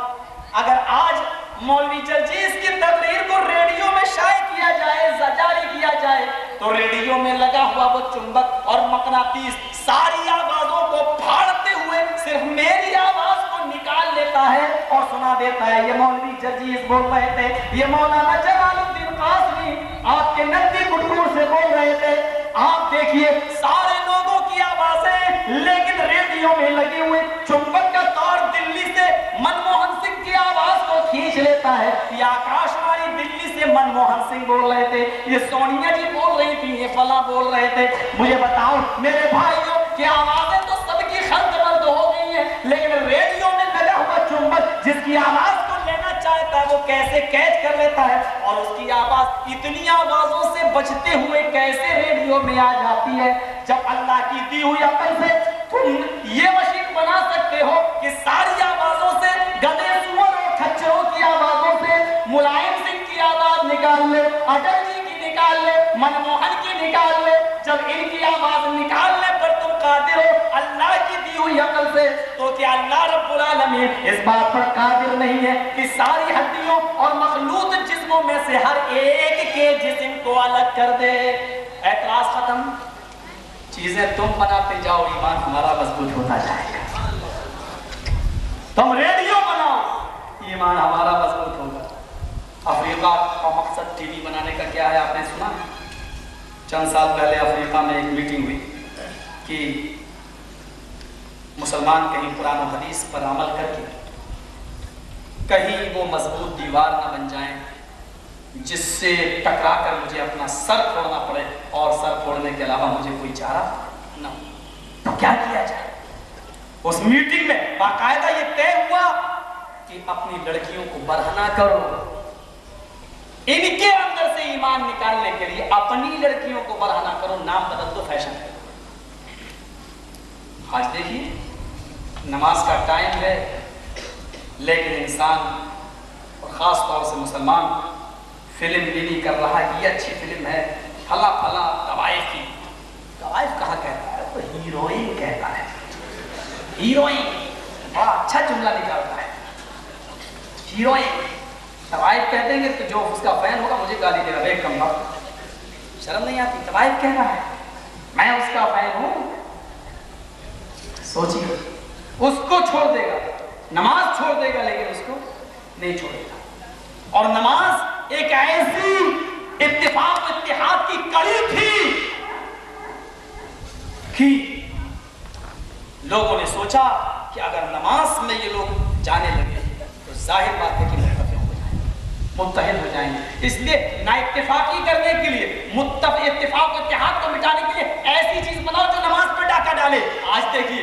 اگر آج مولوی جرجیس کی تقریر کو ریڈیو میں شائع کیا جائے، جاری کیا جائے، تو ریڈیو میں لگا ہوا وہ چمبک اور مقناطیس ساری آوازوں کو پھاڑتے ہوئے صرف میری آواز کو نکال لیتا ہے اور سنا دیتا ہے۔ یہ مولوی جرجیس بول رہے تھے، یہ مولانا جلال الدین قاسمی آپ کے ندی گٹور سے بول رہے تھے، آپ دیکھیے سارے لوگوں کی آوازیں، لیکن ریڈیو میں لگے ہوئے چمبک کا تار دلی سے منموہن سنگھ کی آواز کو کھینچ لیتا ہے۔ یہ آکاش وانی دلی سے منموہن سنگھ بول رہے تھے، یہ سونیا جی بول رہی تھی، یہ فلاں بول رہے تھے۔ مجھے بتاؤ میرے بھائیوں کہ آوازیں تو سب کی خلط ملط ہو گئی ہیں، لیکن ریڈیو میں لگا ہوا چمبک جس کی آواز کو لینا چاہتا ہے وہ کیسے کیچ کر لیتا ہے، اور اس کی آواز اتنی آوازوں سے بچتے ہوئے کیسے ریڈیو میں آ جاتی ہے؟ جب اللہ کی دی ہوئی عقل سے تم یہ مشین بنا سکتے ہو کہ ساری آوازوں سے، گدھے سور اور کھچروں کی آوازوں سے ملائم سنگھ کی آواز نکال لے، اٹل جی کی نکال لے، منموہن کی نکال لے، جب ان کی آواز نکالنے پر تم قادر ہو اللہ کی دی ہوئی عقل سے، تو کیا اللہ رب العالمین اس بات پر قادر نہیں ہے کہ ساری ہڈیوں اور مخلوط جسموں میں سے ہر ایک کے جسم کو الگ کر دے؟ اعتراض ختم، چیزیں تم بناتے جاؤ، ایمان ہمارا مضبوط ہوتا جائے گا۔ تم ریڈیو بناؤ، ایمان ہمارا مضبوط ہوگا۔ افریقہ کا مقصد ٹی وی بنانے کا کیا ہے؟ آپ نے سنا؟ چند سال پہلے افریقہ میں ایک میٹنگ ہوئی کہ مسلمان کہیں قرآن و حدیث پر عمل کر کے کہیں وہ مضبوط دیوار نہ بن جائیں جس سے ٹکرا کر مجھے اپنا سر پھوڑنا پڑے، اور سر پھوڑنے کے علاوہ مجھے کوئی چارہ نہ ہو، تو کیا کیا جائے؟ اس میٹنگ میں باقاعدہ یہ طے ہوا کہ اپنی لڑکیوں کو برہنہ کرو، ان کے اندر سے ایمان نکالنے کے لیے اپنی لڑکیوں کو برہنہ کرو، نام بدل دو، فیشن ہے۔ آج دیکھیے نماز کا ٹائم ہے، لیکن انسان اور خاص طور سے مسلمان فلم بینی کر رہا ہے کہ یہ اچھی فلم ہے، پھلا پھلا طوائف کی۔ طوائف کہاں کہتا ہے؟ تو ہیروئن کہتا ہے، ہیروئن، بڑا اچھا جملہ نکالتا ہے، ہیروئن۔ طوائف کہہ دیں گے تو جو اس کا فین ہوگا مجھے گالی دے گا، بے کم وقت، شرم نہیں آتی؟ طوائف کہہ رہا ہے میں اس کا فین ہوں۔ سوچیے، اس کو چھوڑ دے گا، نماز چھوڑ دے گا، لیکن اس کو نہیں چھوڑے گا۔ اور نماز ایک ایسی اتفاق و اتحاد کی کڑی تھی کہ لوگوں نے سوچا کہ اگر نماز میں یہ لوگ جانے لگے تو ظاہر بات ہے کہ متحد ہو جائیں گے۔ اس لیے نا اتفاقی کرنے کے لیے، اتفاق و اتحاد کو مٹانے کے لیے ایسی چیز بناؤ جو نماز پہ ڈاکہ ڈالے۔ آج دیکھیے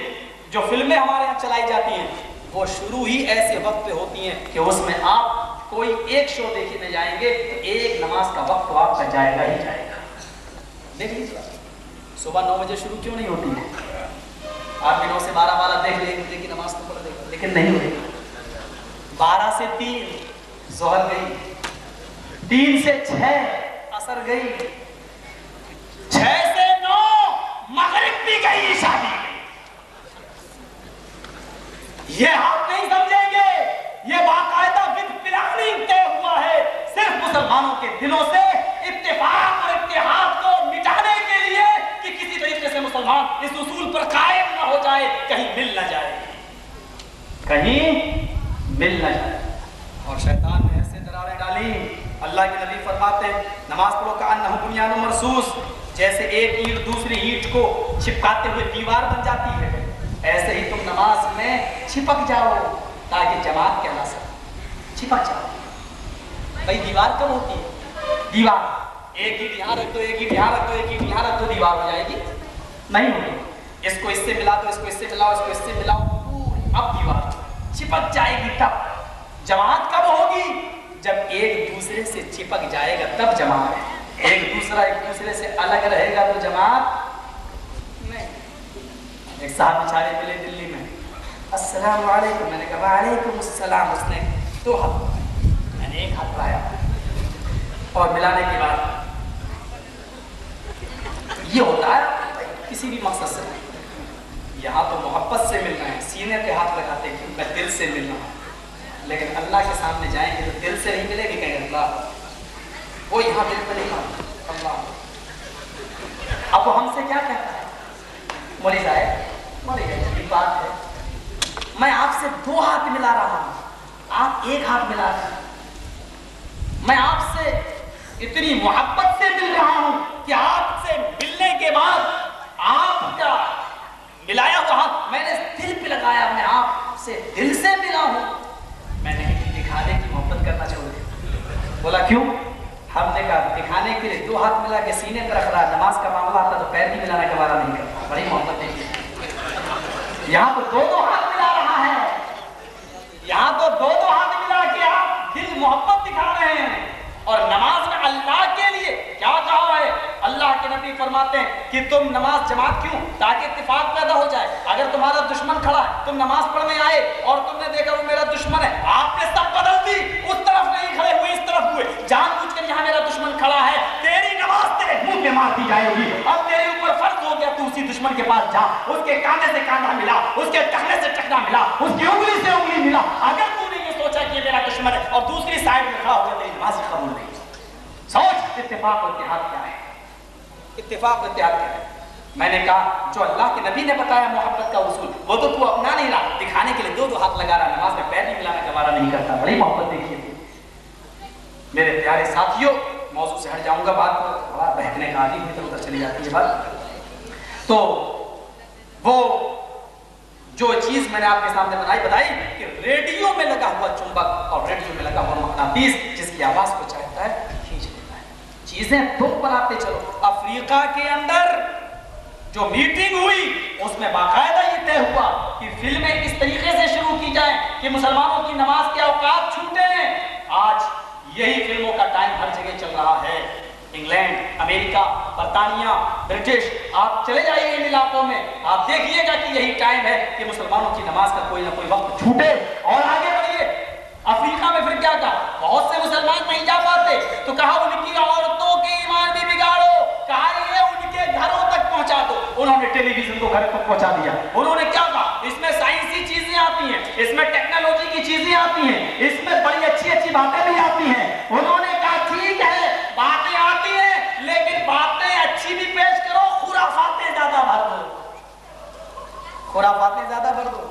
جو فلمیں ہمارے یہاں چلائی جاتی ہیں وہ شروع ہی ایسے وقت پہ ہوتی ہیں کہ اس میں آپ کوئی ایک شو دیکھنے جائیں گے تو ایک نماز کا وقت تو آپ کا جائے گا ہی جائے گا. دیکھ لیجیے صبح 9 بجے شروع کیوں نہیں ہوتی ہے؟ آپ بھی 9 سے 12 والا دیکھ لیں گے کہ نماز تو پڑھ دے گا, لیکن نہیں ہوئی. 12 سے 3 ظہر گئی, 3 سے 6 عصر گئی, 6 سے 9 مغرب بھی گئی, عشاء بھی گئی. یہ آپ نہیں سمجھیں گے, یہ باقاعدہ ود پلاننگ طے ہوا ہے صرف مسلمانوں کے دلوں سے اتفاق اور اتحاد کو مٹانے کے لیے کہ کسی طریقے سے مسلمان اس اصول پر قائم نہ ہو جائے, کہیں مل نہ جائے, کہیں مل نہ جائے. اور شیطان نے ایسے دراریں ڈالی. اللہ کے نبی فرماتے ہیں نماز پڑھو کأنہ بنیان مرصوص, جیسے ایک اینٹ دوسری اینٹ کو چپکاتے ہوئے دیوار بن جاتی ہے, ایسے ہی تم نماز میں چھپک جاؤ تاکہ جماعت کہلا سکے. چھپک جاؤ. بھائی دیوار کب ہوتی ہے؟ دیوار ایک ہی یہاں رکھ دو, ایک ہی یہاں رکھ دو, ایک ہی یہاں رکھ دو, دیوار ہو جائے گی؟ نہیں ہوگی. اس کو اس سے ملا دو, اس کو اس سے ملاؤ, اس کو اس سے ملاؤ, اب دیوار چھپک جائے گی. تب جماعت کب ہوگی؟ جب ایک دوسرے سے چھپک جائے گا تب جماعت ہے. ایک دوسرا ایک دوسرے سے الگ رہے گا تو جماعت نہیں. ایک صاحب بیچارے ملے دلی میں, السلام علیکم, میں نے کہا وعلیکم السلام. اس نے 2 ہاتھ بڑھائے, میں نے 1 ہاتھ بڑھایا, اور ملانے کے بعد یہ ہوتا ہے کسی بھی مقصد سے. یہاں تو محبت سے مل رہے ہیں, سینے پہ ہاتھ لگاتے ہیں کہ میں دل سے مل رہا ہوں, لیکن اللہ کے سامنے جائیں گے تو دل سے نہیں ملے گی. کہیں اللہ, وہ یہاں دل پہ نہیں مانتا اللہ. اب وہ ہم سے کیا کہتا ہے؟ مولوی صاحب, مولوی صاحب کی بات ہے, میں آپ سے 2 ہاتھ ملا رہا ہوں, آپ 1 ہاتھ ملا رہے ہیں. میں آپ سے اتنی محبت سے مل رہا ہوں کہ آپ سے ملنے کے بعد آپ کا ملایا ہوا ہاتھ میں نے دل پہ لگایا, میں آپ سے دل سے ملا ہوں. میں نے دکھانے کی محبت کرنا چھوڑ دیا. بولا کیوں؟ ہم نے کہا دکھانے کے لیے 2 ہاتھ ملا کے سینے پر رکھ رہا, نماز کا معاملہ آتا تو پیر بھی ملانا کا وعدہ نہیں کرتا. بڑی محبت نہیں. یہاں تو 2 ہاتھ ملا رہا ہے, یہاں تو 2 ہاتھ ملا کے آپ دل محبت دکھا رہے ہیں. اور نماز میں اللہ کے لیے کیا کہا ہے؟ اللہ کے نبی فرماتے ہیں کہ تم نماز جماعت کیوں؟ تاکہ اتفاق پیدا ہو جائے. اگر تمہارا دشمن کھڑا ہے, تم نماز پڑھنے آئے اور تم نے دیکھا وہ میرا دشمن ہے, آپ نے سب بدل دی, اس طرف نہیں کھڑے ہوئے, اس طرف ہوئے, جان بوجھ کر یہاں میرا دشمن کھڑا ہے, تیری نماز تیرے منہ پہ مار دی جائے گی. اب تیرے اوپر فرض ہو گیا تو اسی دشمن کے پاس جا, اس کے کاندھے سے کاندھا ملا, اس کے ٹخنے سے ٹخنا ملا, اس کی انگلی سے انگلی ملا. اگر تو نے یہ سوچا کہ یہ میرا دشمن ہے اور دوسری سائڈ میں کھڑا ہو گیا, تیری نماز قبول نہیں. سوچ اتفاق و اتحاد کیا ہے, اتفاق و اتحاد کیا ہے. میں نے کہا جو اللہ کے نبی نے بتایا محبت کا اصول, وہ تو اپنا نہیں رہا, دکھانے کے لیے 2 ہاتھ لگا رہا, نماز میں پیر نہیں ملانے کا وعدہ نہیں کرتا. بڑی محبت دیکھیے. میرے پیارے ساتھیوں, موضوع سے ہٹ جاؤں گا, بات بڑا بہکنے کا عادی ادھر ادھر چلی جاتی ہے بات. تو وہ جو چیز میں نے آپ کے سامنے بتائی کہ ریڈیو میں لگا ہوا چمبک اور ریڈیو میں لگا ہوا مقناطیس جس کی آواز کو چاہتا ہے کھینچ لیتا ہے. چیزیں 2 پر آتے چلو. افریقہ کے اندر جو میٹنگ ہوئی اس میں باقاعدہ یہ طے ہوا کہ فلمیں اس طریقے سے شروع کی جائیں کہ مسلمانوں کی نماز کے اوقات چھوٹے ہیں. آج یہی فلموں کا ٹائم ہر جگہ چل رہا ہے. انگلینڈ, امریکہ, برطانیہ, برٹش, آپ چلے جائیے ان علاقوں میں, آپ دیکھیے گا کہ یہی ٹائم ہے کہ مسلمانوں کی نماز کا کوئی نہ کوئی وقت چھوٹے. اور آگے بڑھیے. افریقہ میں پھر کیا کہا؟ بہت سے مسلمان نہیں جا پاتے تو کہا ان کی عورتوں کے ایمان بھی بگاڑو, کہا یہ ان کے گھروں تک پہنچا دو. انہوں نے ٹیلی ویژن کو گھر تک پہنچا دیا. انہوں نے کیا کہا؟ اس میں سائنسی چیزیں آتی ہیں, اس میں ٹیکنالوجی کی چیزیں آتی ہیں, اس میں بڑی اچھی اچھی باتیں بھی آتی ہیں. انہوں نے کہا ٹھیک ہے باتیں آتی ہیں لیکن باتیں اچھی بھی پیش کرو, خرافاتیں زیادہ بھر دو, خرافاتیں زیادہ بھر دو.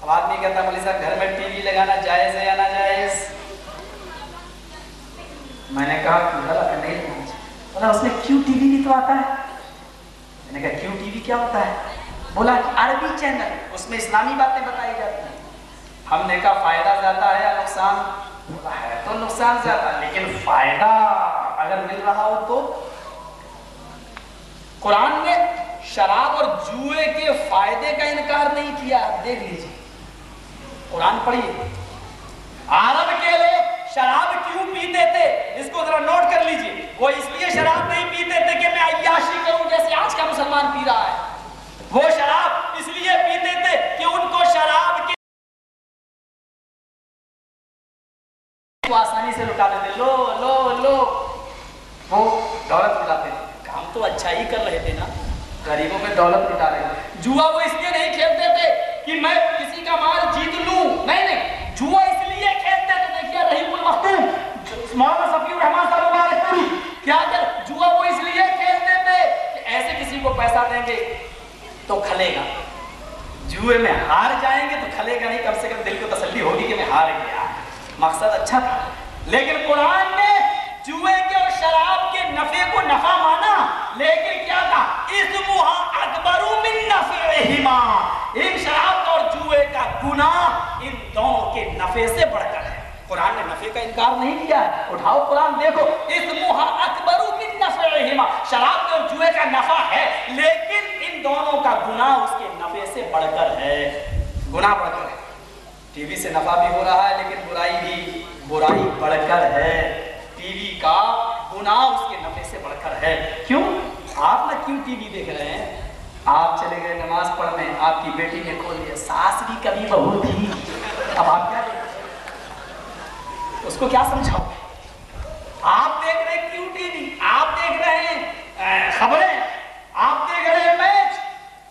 اب آدمی کہتا ہے مولوی صاحب گھر میں ٹی وی لگانا جائز ہے یا ناجائز؟ میں نے کہا کہ غلط نہیں لگانا چاہیے. بولا اس میں کیوں ٹی وی بھی تو آتا ہے. میں نے کہا کیوں ٹی وی کیا ہوتا ہے؟ بولا کہ عربی چینل, اس میں اسلامی باتیں بتائی جاتی ہیں. ہم نے کہا فائدہ زیادہ ہے یا نقصان؟ بولا ہے تو نقصان زیادہ, لیکن فائدہ اگر مل رہا ہو تو. قرآن میں شراب اور جوئے کے فائدے کا انکار نہیں کیا. دیکھ لیجیے قرآن پڑھیے. عرب کے لوگ شراب کیوں پیتے تھے اس کو ذرا نوٹ کر لیجیے. وہ اس لیے شراب نہیں پیتے تھے کہ میں عیاشی کروں جیسے آج کا مسلمان پی رہا ہے. وہ شراب اس لیے پیتے تھے کہ ان کو شراب کے آسانی سے لٹا دیتے. لو لو لو وہ دولت لٹاتے تھے. کام تو اچھا ہی کر رہے تھے نا, غریبوں میں دولت لٹا رہے تھے. جوا وہ اس لیے نہیں کھیلتے تھے کہ میں کسی کا مال جیت لوں, نہیں, جوا اس لیے کھیلتے تھے. دیکھیے رحیم المختوم محمد صفی الرحمان صاحب مبارک پوری کیا کر, جوا وہ اس لیے کھیلتے تھے کہ ایسے کسی کو پیسہ دیں گے تو کھلے گا. جوئے میں ہار جائیں گے تو کھلے گا نہیں, کم سے کم دل کو تسلی ہوگی کہ میں ہار گیا. مقصد اچھا تھا, لیکن قرآن نے جوئے کے اور شراب کے نفع کو نفع مانا, لیکن کیا تھا, اسمها اکبر من نفعہما. ان شراب اور جوئے کا گناہ ان دونوں کے نفع سے بڑھ کر ہے. قرآن نے نفع کا انکار نہیں کیا ہے. اٹھاؤ قرآن دیکھو, اسمها اکبر من نفعہما. شراب اور جوئے کا نفع ہے لیکن ان دونوں کا گناہ اس کے نفع سے بڑھ کر ہے. گناہ بڑھ کر ہے. ٹی وی سے نفع بھی ہو رہا ہے لیکن برائی بڑھ کر ہے. ٹی وی کا گناہ اس کے نفع سے بڑھ کر ہے. کیوں آپ نہ کیوں ٹی وی دیکھ رہے ہیں؟ آپ چلے گئے نماز پڑھنے, آپ کی بیٹی نے کھول دیا, ساس بھی کبھی بہو تھی. اب آپ کیا دیکھ رہے ہیں, اس کو کیا سمجھاؤ؟ آپ دیکھ رہے ہیں کیوں ٹی وی, آپ دیکھ رہے ہیں خبریں, آپ دیکھ رہے ہیں میچ,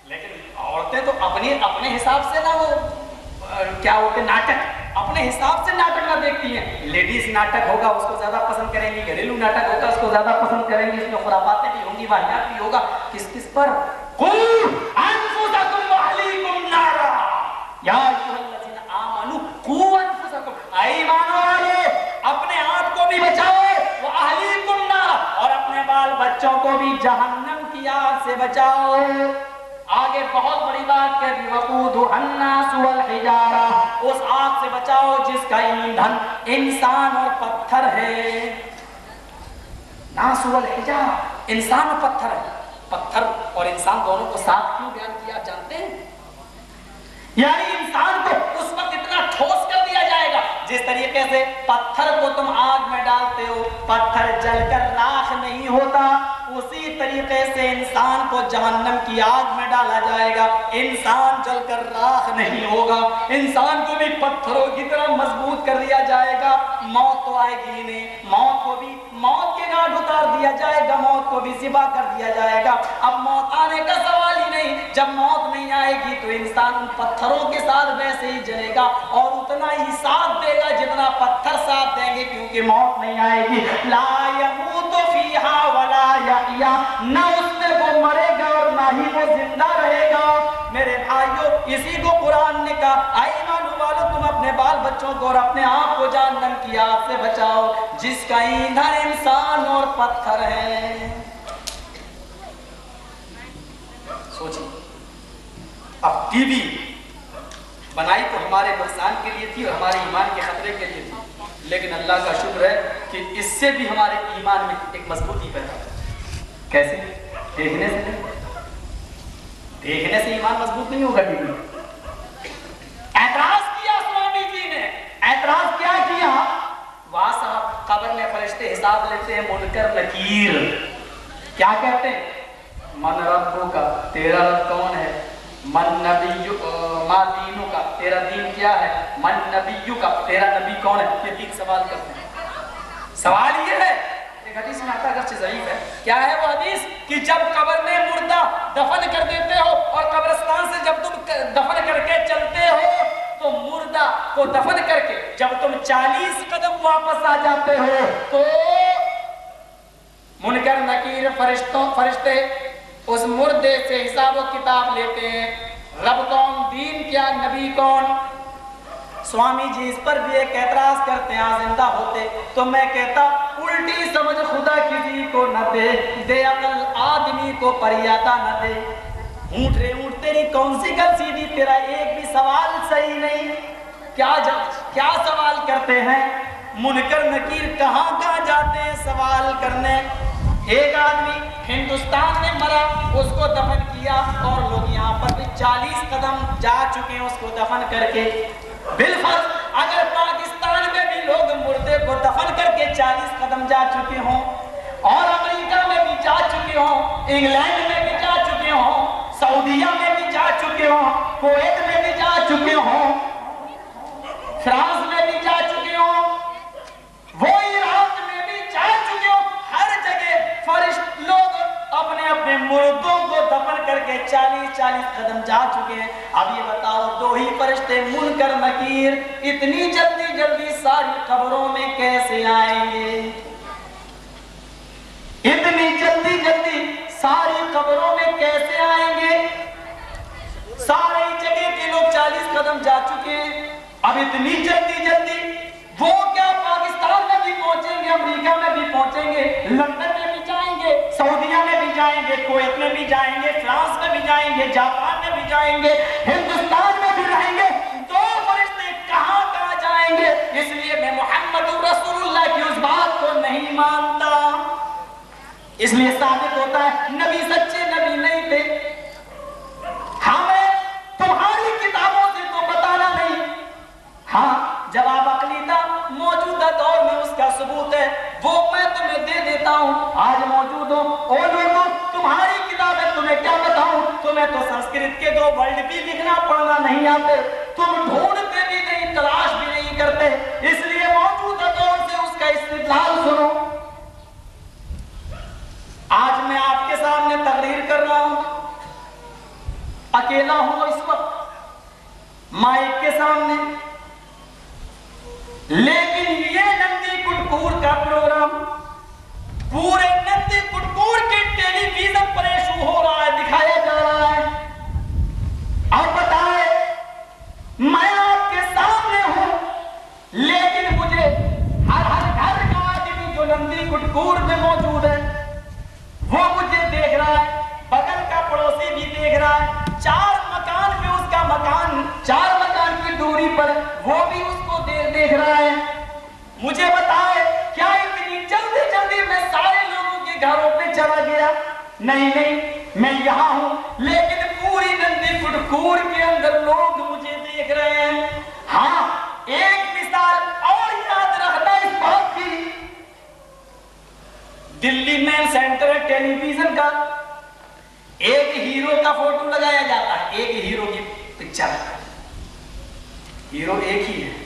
لیکن عورتیں تو اپنے حساب سے نہ وہ کیا ہوتے ناٹک, اپنے حساب سے ناٹک نہ دیکھتی ہیں. لیڈیز ناٹک ہوگا اس کو زیادہ پسند کریں گی, گھریلو ناٹک ہوگا اس کو زیادہ پسند کریں گی, اس میں خرافاتیں بھی ہوں گی, واہیات بھی ہوگا. کس پر؟ قُوا أَنفُسَكُمْ وَأَهْلِيكُمْ نَارًا یا ایھا الذین آمنوا قُوا أَنفُسَكُمْ. اے ایمان والو اپنے آپ کو بھی بچاؤ, وَأَهْلِيكُمْ نَارًا اور اپنے بال بچوں کو بھی جہنم کی آگ سے بچاؤ. آگے بہت بڑی بات کہہ دی, وَقُودُهَا النَّاسُ وَالْحِجَارَةُ اس آگ سے بچاؤ جس کا ایندھن انسان اور پتھر ہے. ناس والحجارہ, انسان اور پتھر ہے. پتھر اور انسان دونوں کو ساتھ کیوں بیان کیا آپ جانتے ہیں؟ یعنی انسان کو اس وقت اتنا ٹھوس کر دیا جائے گا جس طریقے سے پتھر کو تم آگ میں ڈالتے ہو پتھر جل کر راکھ نہیں ہوتا, اسی طریقے سے انسان کو جہنم کی آگ میں ڈالا جائے گا, انسان جل کر راکھ نہیں ہوگا. انسان کو بھی پتھروں کی طرح مضبوط کر دیا جائے گا. موت تو آئے گی نہیں, موت کو بھی موت کے گھاٹ اتار دیا جائے گا, موت کو بھی ذبح کر دیا جائے گا. اب موت آنے کا سوال ہی نہیں. جب موت نہیں آئے گی تو انسان ان پتھروں کے ساتھ ویسے ہی جلے گا اور اتنا ہی ساتھ دے گا جتنا پتھر ساتھ دیں گے, کیونکہ موت نہیں آئے گی. لا یموت فیہا ولا یحیا, نہ اس میں وہ مرے گا اور نہ ہی وہ زندہ رہے گا. میرے بھائیو اسی کو قرآن نے کہا, اے ایمان والو تم اپنے بال بچوں کو اور اپنے آپ کو جہنم کی آگ سے بچاؤ جس کا ایندھن انسان اور پتھر ہے. سوچیں, اب ٹی وی بنائی تو ہمارے نقصان کے لیے تھی اور ہمارے ایمان کے خطرے کے لیے تھی, لیکن اللہ کا شکر ہے کہ اس سے بھی ہمارے ایمان میں ایک مضبوطی پیدا ہوئی. کیسے؟ دیکھنے سے نہیں. دیکھنے سے ایمان مضبوط نہیں ہوگا. ٹی وی اعتراض کیا سوامی جی نے, اعتراض کیا کیا؟ وہاں صاحب قبر میں فرشتے حساب لیتے ہیں, منکر نکیر کیا کہتے ہیں؟ من ربو کا, تیرا رب کون ہے؟ من نبی ما دینو کا, تیرا دین کیا ہے؟ من نبیو کا, تیرا نبی کون ہے؟ یہ تین سوال کرتے ہیں. سوال یہ ہے, ایک حدیث میں آتا ہے اگرچہ ضعیف ہے, کیا ہے وہ حدیث کہ جب قبر میں مردہ دفن کر دیتے ہو اور قبرستان سے جب تم دفن کر کے چلتے ہو تو مردہ کو دفن کر کے جب تم 40 قدم واپس آ جاتے ہو تو منکر نکیر فرشتے اس مردے سے حساب و کتاب لیتے ہیں. رب کون, دین کیا, نبی کون؟ سوامی جی اس پر بھی ایک اعتراض کرتے ہیں, زندہ ہوتے تو میں کہتا الٹی سمجھ خدا کسی کو نہ دے, دے عقل آدمی کو پریاتا نہ دے. اونٹ رے اونٹ, تیری کون سی گل سیدھی, تیرا ایک بھی سوال صحیح نہیں. کیا سوال کرتے ہیں؟ منکر نکیر کہاں جاتے ہیں سوال کرنے؟ ایک آدمی ہندوستان میں مرا، اس کو دفن کیا، اور لوگ یہاں پر بھی 40 قدم جا چکے ہیں اس کو دفن کر کے۔ بالفرض اگر پاکستان میں بھی لوگ مردے کو دفن کر کے 40 قدم جا چکے ہوں، اور امریکہ میں بھی جا چکے ہوں، انگلینڈ میں بھی جا چکے ہوں، سعودیہ میں بھی جا چکے ہوں، کویت میں بھی جا چکے ہوں، فرانس میں بھی جا چکے ہوں، وہ عراق میں بھی جا چکے ہوں، ہر جگہ فرشت لوگ اپنے اپنے مردوں کو دفن کر کے 40 قدم جا چکے ہیں۔ اب یہ بتاؤ، دو ہی فرشتے منکر نکیر اتنی جلدی ساری قبروں میں کیسے آئیں گے؟ اتنی جلدی ساری قبروں میں کیسے آئیں گے؟ سارے جگہ کے لوگ 40 قدم جا چکے ہیں، اب اتنی جلدی وہ کیا پاکستان میں بھی پہنچیں گے، امریکہ میں بھی پہنچیں گے، لندن میں بھی جائیں گے، سعودیہ میں بھی جائیں گے، کویت میں بھی جائیں گے، فرانس میں بھی جائیں گے، جاپان میں بھی جائیں گے، ہندوستان میں بھی رہیں گے، دو فرشتے کہاں جائیں گے؟ اس لیے میں محمد رسول اللہ کی اس بات کو نہیں مانتا۔ اس لیے ثابت ہوتا ہے نبی سچے نبی نہیں تھے۔ ہمیں تمہاری کتابوں سے تو بتانا نہیں، ہاں جواب عقیدہ موجودہ دور میں اس کا ثبوت ہے، وہ میں تمہیں دے دیتا ہوں، آج موجود ہوں۔ او لوگوں، تمہاری کتابیں تمہیں کیا بتاؤں؟ تمہیں تو سنسکرت کے 2 ورڈ بھی لکھنا پڑھنا نہیں آتے، تم ڈھونڈتے بھی نہیں، تلاش بھی نہیں کرتے، اس لیے موجودہ دور سے اس کا استدلال سنو۔ آج میں آپ کے سامنے تقریر کر رہا ہوں، اکیلا ہوں اس وقت مائک کے سامنے، لیکن یہ نندی کٹکور کا پروگرام پورے نندی کٹکور کے ٹیلی ویژن پر ایشو ہو رہا ہے، دکھایا جا رہا ہے۔ اب بتائیں، میں آپ کے سامنے ہوں، لیکن مجھے ہر گھر کا آدمی جو نندی کٹکور میں موجود ہے وہ مجھے دیکھ رہا ہے، بغل کا پڑوسی بھی دیکھ رہا ہے، 4 مکان پہ اس کا مکان، 4 مکان کی دوری پر وہ بھی اس کو دیکھ رہا ہے۔ مجھے بتائے، کیا اتنی جلدی میں سارے لوگوں کے گھروں پہ چلا گیا؟ نہیں، میں یہاں ہوں، لیکن پوری نندی کٹکور کے اندر لوگ مجھے دیکھ رہے ہیں۔ ہاں، ایک مثال اور یاد رکھنا اس بات کی، دلی مین سینٹر ٹیلی ویژن کا ایک ہیرو کا فوٹو لگایا جاتا ہے، ایک ہیرو کی پکچر، ہیرو ایک ہی ہے،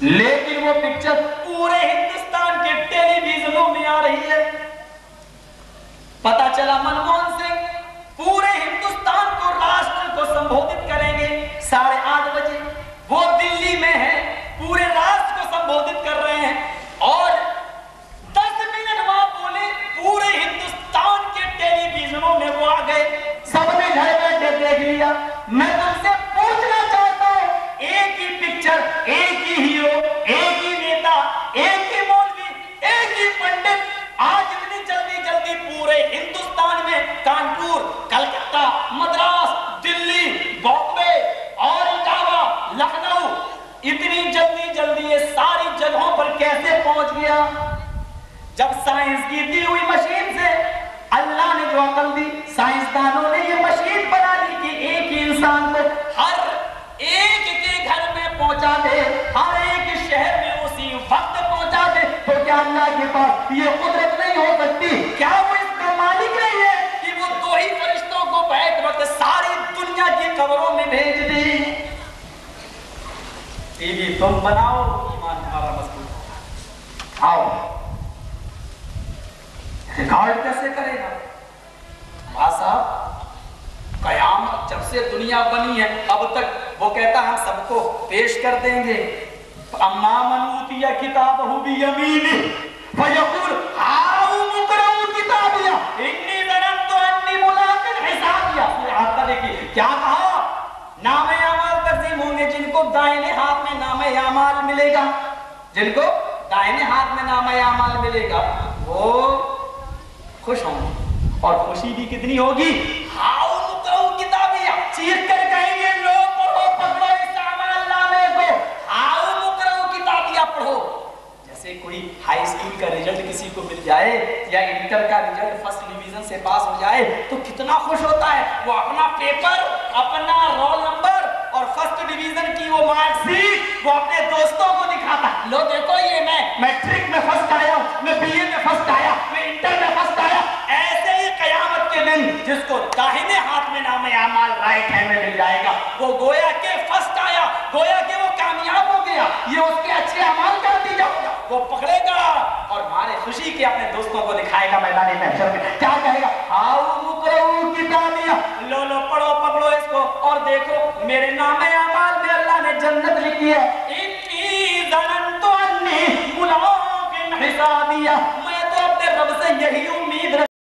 لیکن وہ پکچر پورے ہندوستان کے ٹیلی ویژنوں میں آ رہی ہے۔ پتا چلا منموہن سنگھ پورے ہندوستان کو، راشٹر کو سمبودھت کریں گے 8:30 بجے، وہ دلی میں ہیں، پورے راشٹر کو سمبودھت کر رہے ہیں، اور 10 منٹ وہاں بولے، پورے ہندوستان کے ٹیلی ویژنوں میں وہ آ گئے، سب نے گھر بیٹھے دیکھ لیا۔ میں تم سے پوچھنا چاہتا ہوں، ایک ہی پکچر، ایک ہی ہیرو، ایک ہی نیتا، ایک ہی مولوی، ایک ہی پنڈت، آج اتنی جلدی پورے ہندوستان میں کانپور، کلکتہ، مدراس، دلی، بامبے اور اٹاوا، لکھنؤ، اتنی جلدی یہ ساری جگہوں پر کیسے پہنچ گیا؟ جب سائنس کی دی ہوئی مشین سے اللہ نے جو عقل دی، سائنسدانوں نے یہ مشین بنا لی کہ ایک ہی انسان کو ہر ایک کے گھر میں پہنچا دے، ہر ایک شہر میں اسی وقت پہنچا دے، تو کیا اللہ کے پاس یہ قدرت نہیں ہو سکتی؟ کیا وہ اس کا مالک نہیں ہے کہ وہ 2 ہی فرشتوں کو بیک وقت ساری دنیا کی قبروں میں بھیج دے؟ ٹی وی تم بناؤ، ایمان تمہارا مضبوط، آؤ ریکارڈ کیسے کرے گا؟ بھائی صاحب، قیامت جب سے دنیا بنی ہے اب تک وہ کہتا ہے ہم سب کو پیش کر دیں گے، اما من اوتی کتابہ بیمینہ فیقول ہاؤم اقرؤوا کتابیہ انی ظننت انی ملاق حسابیہ۔ آتا دیکھیے کیا کہا، نام اعمال تقسیم ہوں گے، جن کو دائیں ہاتھ میں نام اعمال ملے گا، جن کو دائیں ہاتھ میں نام اعمال ملے گا وہ خوش ہوں گے، اور خوشی بھی کتنی ہوگی؟ ہاؤم اقرؤوا کتابیہ، چیخ کر کہیں گے لو پڑھو پکڑو اس اعمال نامے کو، ہاؤم اقرؤوا کتابیہ پڑھو، جیسے کوئی ہائی اسکول کا رزلٹ کسی کو مل جائے یا انٹر کا رزلٹ فرسٹ ڈویژن سے پاس ہو جائے تو کتنا خوش ہوتا ہے. وہ اپنا پیپر، اپنا رول نمبر اور فرسٹ ڈویژن کی وہ مارک شیٹ وہ اپنے دوستوں کو دکھاتا ہے. لو دیکھو یہ میں میٹرک میں فرسٹ آیا ہوں، میں بی اے میں فرسٹ آیا، میں انٹر میں فرسٹ آیا. ایسے ہی قیامت کے دن جس کو داہنے ہاتھ میں نام اعمال رائٹ ہینڈ میں مل جائے گا، وہ گویا کہ فرسٹ آیا، گویا کہ وہ کامیاب ہو گیا، یہ اس کے اچھے اعمال کا نتیجہ ہوگا. وہ پکڑے گا اور مارے خوشی کے اپنے دوستوں کو دکھائے گا میدان محشر میں. کیا کہے گا؟ آؤ مقرؤ کتابیہ، لو لو پڑھو پکڑو اس کو اور دیکھو میرے نام اعمال میں اللہ نے جنت لکھی ہے. انی ظننت انی ملاق حسابیہ،